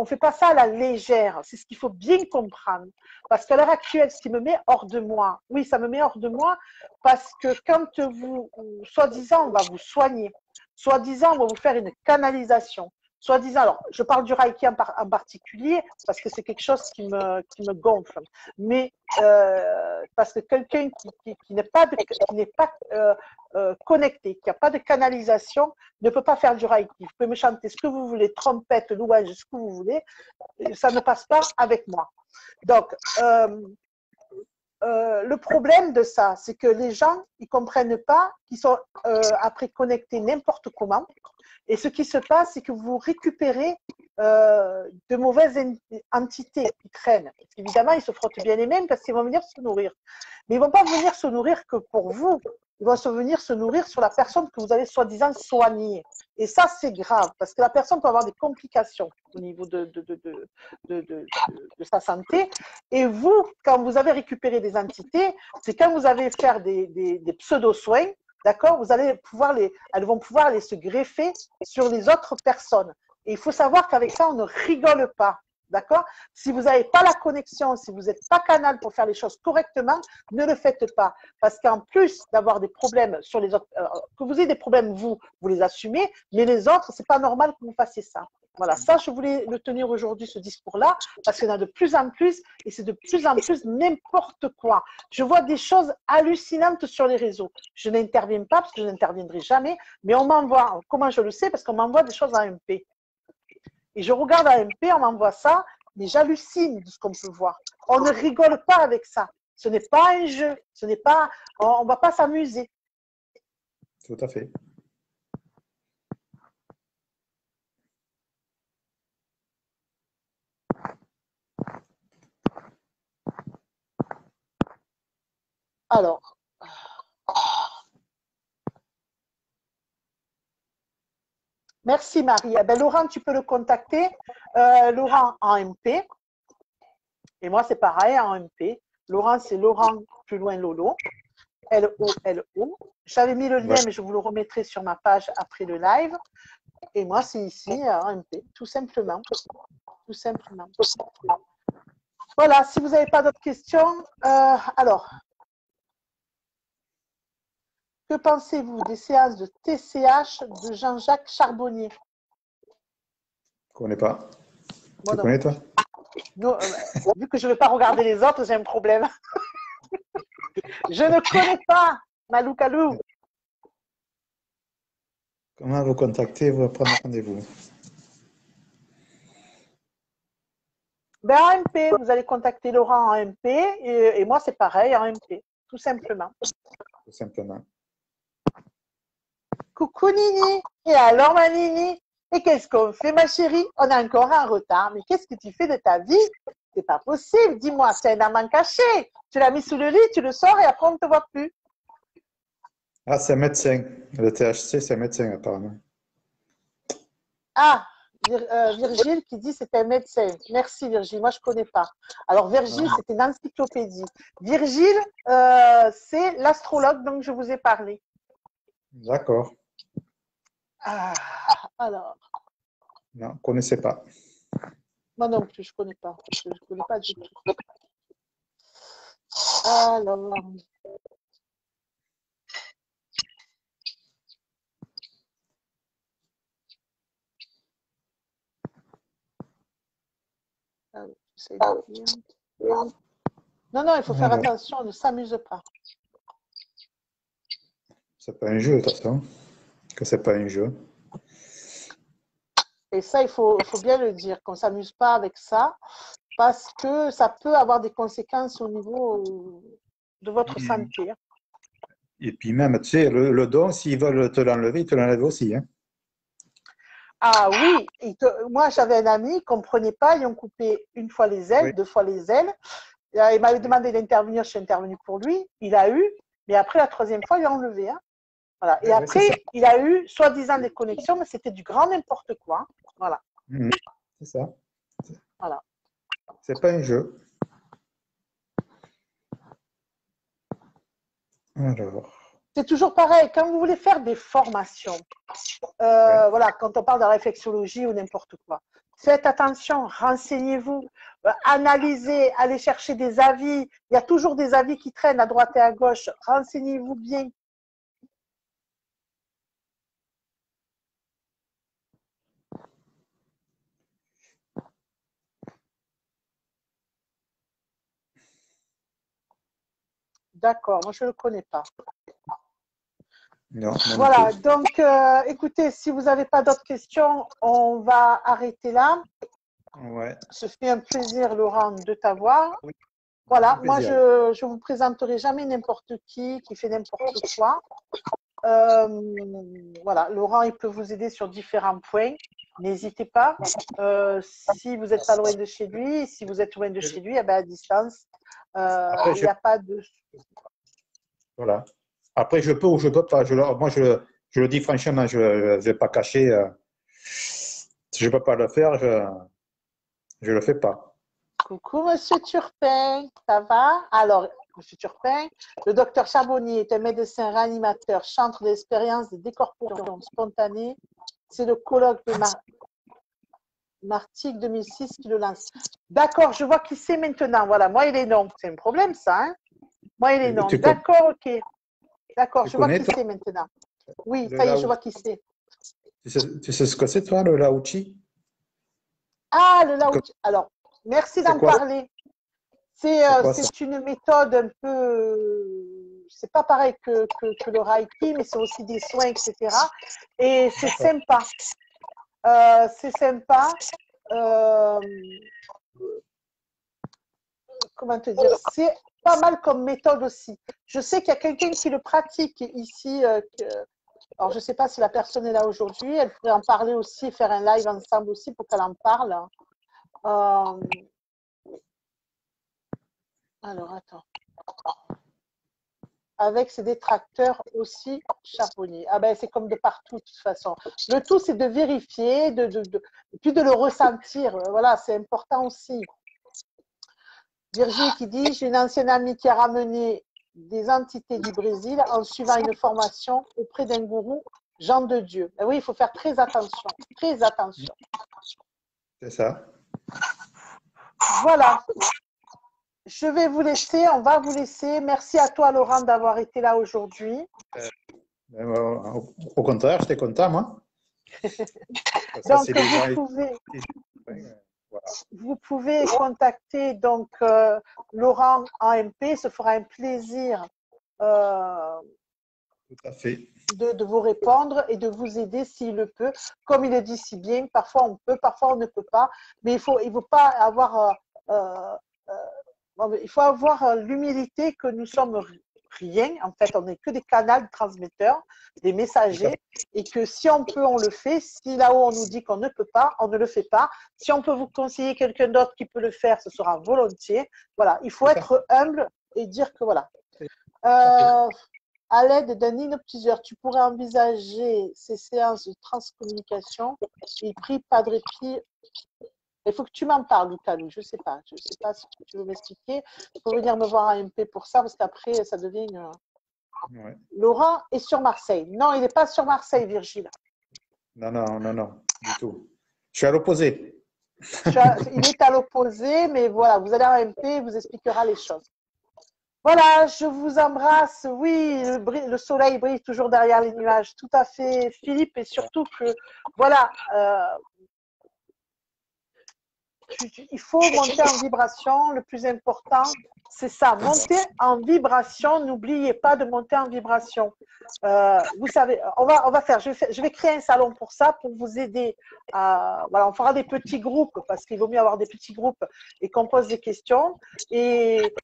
fait pas ça à la légère. C'est ce qu'il faut bien comprendre. Parce qu'à l'heure actuelle, ce qui me met hors de moi, oui, ça me met hors de moi parce que quand vous, soi-disant, on va vous soigner, soi-disant, on va vous faire une canalisation, soi-disant, alors je parle du Reiki en particulier parce que c'est quelque chose qui me gonfle, mais parce que quelqu'un qui n'est pas, connecté, qui n'a pas de canalisation, ne peut pas faire du Reiki. Vous pouvez me chanter ce que vous voulez, trompette, louange, ce que vous voulez, ça ne passe pas avec moi. Donc, le problème de ça, c'est que les gens, ils ne comprennent pas qu'ils sont après connectés n'importe comment. Et ce qui se passe, c'est que vous récupérez de mauvaises entités qui traînent. Évidemment, ils se frottent bien les mains parce qu'ils vont venir se nourrir. Mais ils ne vont pas venir se nourrir que pour vous. Ils vont venir se nourrir sur la personne que vous avez soi-disant soignée. Et ça, c'est grave parce que la personne peut avoir des complications au niveau de sa santé. Et vous, quand vous avez récupéré des entités, c'est quand vous allez faire des pseudo-soins. D'accord? Elles vont pouvoir aller se greffer sur les autres personnes. Et il faut savoir qu'avec ça, on ne rigole pas. D'accord? Si vous n'avez pas la connexion, si vous n'êtes pas canal pour faire les choses correctement, ne le faites pas. Parce qu'en plus d'avoir des problèmes sur les autres, que vous ayez des problèmes, vous les assumez, mais les autres, ce n'est pas normal que vous fassiez ça. Voilà, ça, je voulais le tenir aujourd'hui, ce discours-là, parce qu'il y en a de plus en plus, et c'est de plus en plus n'importe quoi. Je vois des choses hallucinantes sur les réseaux. Je n'interviens pas, parce que je n'interviendrai jamais, mais on m'envoie, comment je le sais? Parce qu'on m'envoie des choses en MP. Et je regarde en MP, on m'envoie ça, mais j'hallucine de ce qu'on peut voir. On ne rigole pas avec ça. Ce n'est pas un jeu, on ne va pas s'amuser. Tout à fait. Alors, merci Marie. Ben, Laurent, tu peux le contacter. Laurent en MP. Et moi, c'est pareil en MP. Laurent, c'est Laurent plus loin Lolo. L-O-L-O. J'avais mis le lien, mais je vous le remettrai sur ma page après le live. Et moi, c'est ici en MP, tout simplement. Tout simplement. Voilà, si vous n'avez pas d'autres questions, alors, que pensez-vous des séances de TCH de Jean-Jacques Charbonnier? Je ne connais pas. Bon, tu connais, toi? Non, vu que je ne vais pas regarder les autres, j'ai un problème. Je ne connais pas Malou Kalou. Comment vous contacter, vous prendre rendez-vous? Ben, en MP, vous allez contacter Laurent en MP et moi, c'est pareil en MP, tout simplement. Tout simplement. Coucou Nini. Et alors, ma Nini? Et qu'est-ce qu'on fait, ma chérie? On est encore en retard. Mais qu'est-ce que tu fais de ta vie? C'est pas possible. Dis-moi, c'est un amant caché. Tu l'as mis sous le lit, tu le sors et après, on ne te voit plus. Ah, c'est un médecin. Le THC, c'est un médecin, apparemment. Ah, Virgile qui dit c'est un médecin. Merci Virgile, moi je ne connais pas. Alors Virgile, c'est une encyclopédie. Virgile, c'est l'astrologue dont je vous ai parlé. D'accord. Ah, alors. Non, je ne connaissais pas. Moi non plus, je ne connais pas. Je ne connais pas du tout. Alors. Non, il faut faire attention, on ne s'amuse pas. C'est pas un jeu, de toute façon. Que c'est pas un jeu. Et ça, il faut bien le dire, qu'on ne s'amuse pas avec ça, parce que ça peut avoir des conséquences au niveau de votre santé. Et puis même, tu sais, le don, s'ils veulent te l'enlever, ils te l'enlèvent aussi. Hein. Ah oui, moi j'avais un ami, il ne comprenait pas, ils ont coupé une fois les ailes, oui. 2 fois les ailes. Il m'avait demandé d'intervenir, je suis intervenue pour lui, il a eu, mais après la 3e fois, il a enlevé. Hein. Voilà. Et après, il a eu soi-disant des connexions, mais c'était du grand n'importe quoi. Voilà. C'est ça. Voilà. C'est pas un jeu. Alors. C'est toujours pareil. Quand vous voulez faire des formations, voilà, quand on parle de réflexologie ou n'importe quoi, faites attention, renseignez-vous, analysez, allez chercher des avis. Il y a toujours des avis qui traînent à droite et à gauche. Renseignez-vous bien. D'accord, moi je ne le connais pas. Non, voilà, donc écoutez, si vous n'avez pas d'autres questions, on va arrêter là. Ouais. Ce fait un plaisir, Laurent, de t'avoir. Oui. Voilà, moi je ne vous présenterai jamais n'importe qui fait n'importe quoi. Voilà, Laurent, il peut vous aider sur différents points. N'hésitez pas. Si vous n'êtes pas loin de chez lui, si vous êtes loin de chez lui, eh bien, à distance, il n'y a pas de… Voilà. Après, je peux ou je ne peux pas. Moi, je le dis franchement, je ne vais pas cacher. Si je ne peux pas le faire, je ne le fais pas. Coucou, Monsieur Turpin, ça va? Alors, Monsieur Turpin, le docteur Charbonnier est un médecin réanimateur, chantre d'expérience de décorporation spontanée. C'est le colloque de Martigues 2006 qui le lance. D'accord, je vois qui c'est maintenant. Voilà, moi, il est non. C'est un problème, ça, hein? Moi, il est non. D'accord, ok. D'accord, je vois qui c'est maintenant. Oui, ça y est, je vois qui c'est. Tu sais ce que c'est, toi, le Laouchi? Ah, le Laouchi. Alors, merci d'en parler. C'est une méthode un peu… C'est pas pareil que le Reiki, mais c'est aussi des soins, etc. Et c'est sympa. C'est sympa. Comment te dire? C'est pas mal comme méthode aussi. Je sais qu'il y a quelqu'un qui le pratique ici. Alors, je ne sais pas si la personne est là aujourd'hui. Elle pourrait en parler aussi, faire un live ensemble aussi pour qu'elle en parle. Alors, attends. Avec ses détracteurs aussi charbonniers. Ah ben, c'est comme de partout, de toute façon. Le tout, c'est de vérifier, puis de le ressentir. Voilà, c'est important aussi. Virginie qui dit, j'ai une ancienne amie qui a ramené des entités du Brésil en suivant une formation auprès d'un gourou, Jean de Dieu. Ben oui, il faut faire très attention, très attention. C'est ça. Voilà. Je vais vous laisser, on va vous laisser. Merci à toi, Laurent, d'avoir été là aujourd'hui. Au contraire, j'étais content, moi. Donc, vous pouvez contacter donc, Laurent en MP. Ce fera un plaisir tout à fait. De vous répondre et de vous aider s'il le peut. Comme il le dit si bien, parfois on peut, parfois on ne peut pas. Mais il ne faut pas avoir… il faut avoir l'humilité que nous sommes rien. En fait, on n'est que des canaux de transmetteurs, des messagers, et que si on peut, on le fait. Si là-haut, on nous dit qu'on ne peut pas, on ne le fait pas. Si on peut vous conseiller quelqu'un d'autre qui peut le faire, ce sera volontiers. Voilà, il faut être humble et dire que voilà. À l'aide d'un hypnotiseur, tu pourrais envisager ces séances de transcommunication. Il prie Padre Pio. Il faut que tu m'en parles, Lucalou. Je ne sais pas. Je ne sais pas si tu veux m'expliquer. Il faut venir me voir à MP pour ça, parce qu'après, ça devient… Ouais. Laurent est sur Marseille. Non, il n'est pas sur Marseille, Virgile. Non, du tout. Je suis à l'opposé. Il est à l'opposé, mais voilà, vous allez à MP, il vous expliquera les choses. Voilà, je vous embrasse. Oui, le soleil brille toujours derrière les nuages. Tout à fait, Philippe, et surtout que, voilà, il faut monter en vibration. Le plus important, c'est ça, monter en vibration. N'oubliez pas de monter en vibration. Vous savez, je vais créer un salon pour ça, pour vous aider. Voilà, on fera des petits groupes, parce qu'il vaut mieux avoir des petits groupes et qu'on pose des questions. Et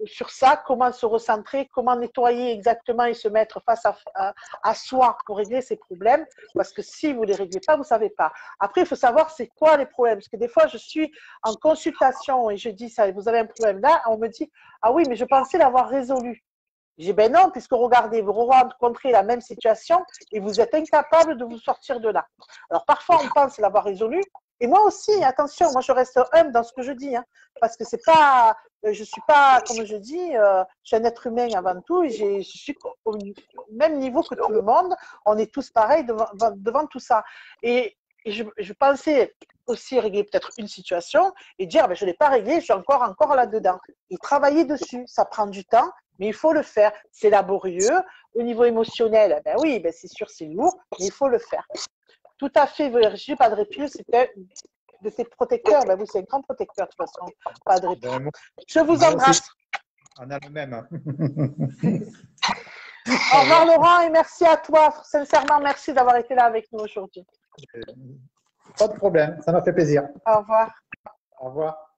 sur ça, comment se recentrer, comment nettoyer exactement et se mettre face à soi pour régler ses problèmes. Parce que si vous ne les réglez pas, vous ne savez pas. Après, il faut savoir c'est quoi les problèmes. Parce que des fois, je suis en consultation et je dis ça, vous avez un problème là, on me dit, ah oui, mais je pensais l'avoir résolu. Je dis, ben non, puisque regardez, vous rencontrez la même situation et vous êtes incapable de vous sortir de là. Alors parfois, on pense l'avoir résolu, Et moi aussi, attention, moi je reste humble dans ce que je dis, hein, parce que c'est pas, je suis pas, comme je dis, je suis un être humain avant tout, et je suis au même niveau que tout le monde. On est tous pareils devant tout ça. Et je pensais aussi régler peut-être une situation et dire, ben, je ne l'ai pas réglé, je suis encore là-dedans. Et travailler dessus, ça prend du temps, mais il faut le faire. C'est laborieux. Au niveau émotionnel, ben oui, ben c'est sûr, c'est lourd, mais il faut le faire. Tout à fait, Virginie Padre Pio, c'était de tes protecteurs. Ben oui, c'est un grand protecteur, de toute façon, Padre Pio. Je vous embrasse. On a le même. Au revoir, Laurent, et merci à toi. Sincèrement, merci d'avoir été là avec nous aujourd'hui. Pas de problème, ça m'a fait plaisir. Au revoir. Au revoir.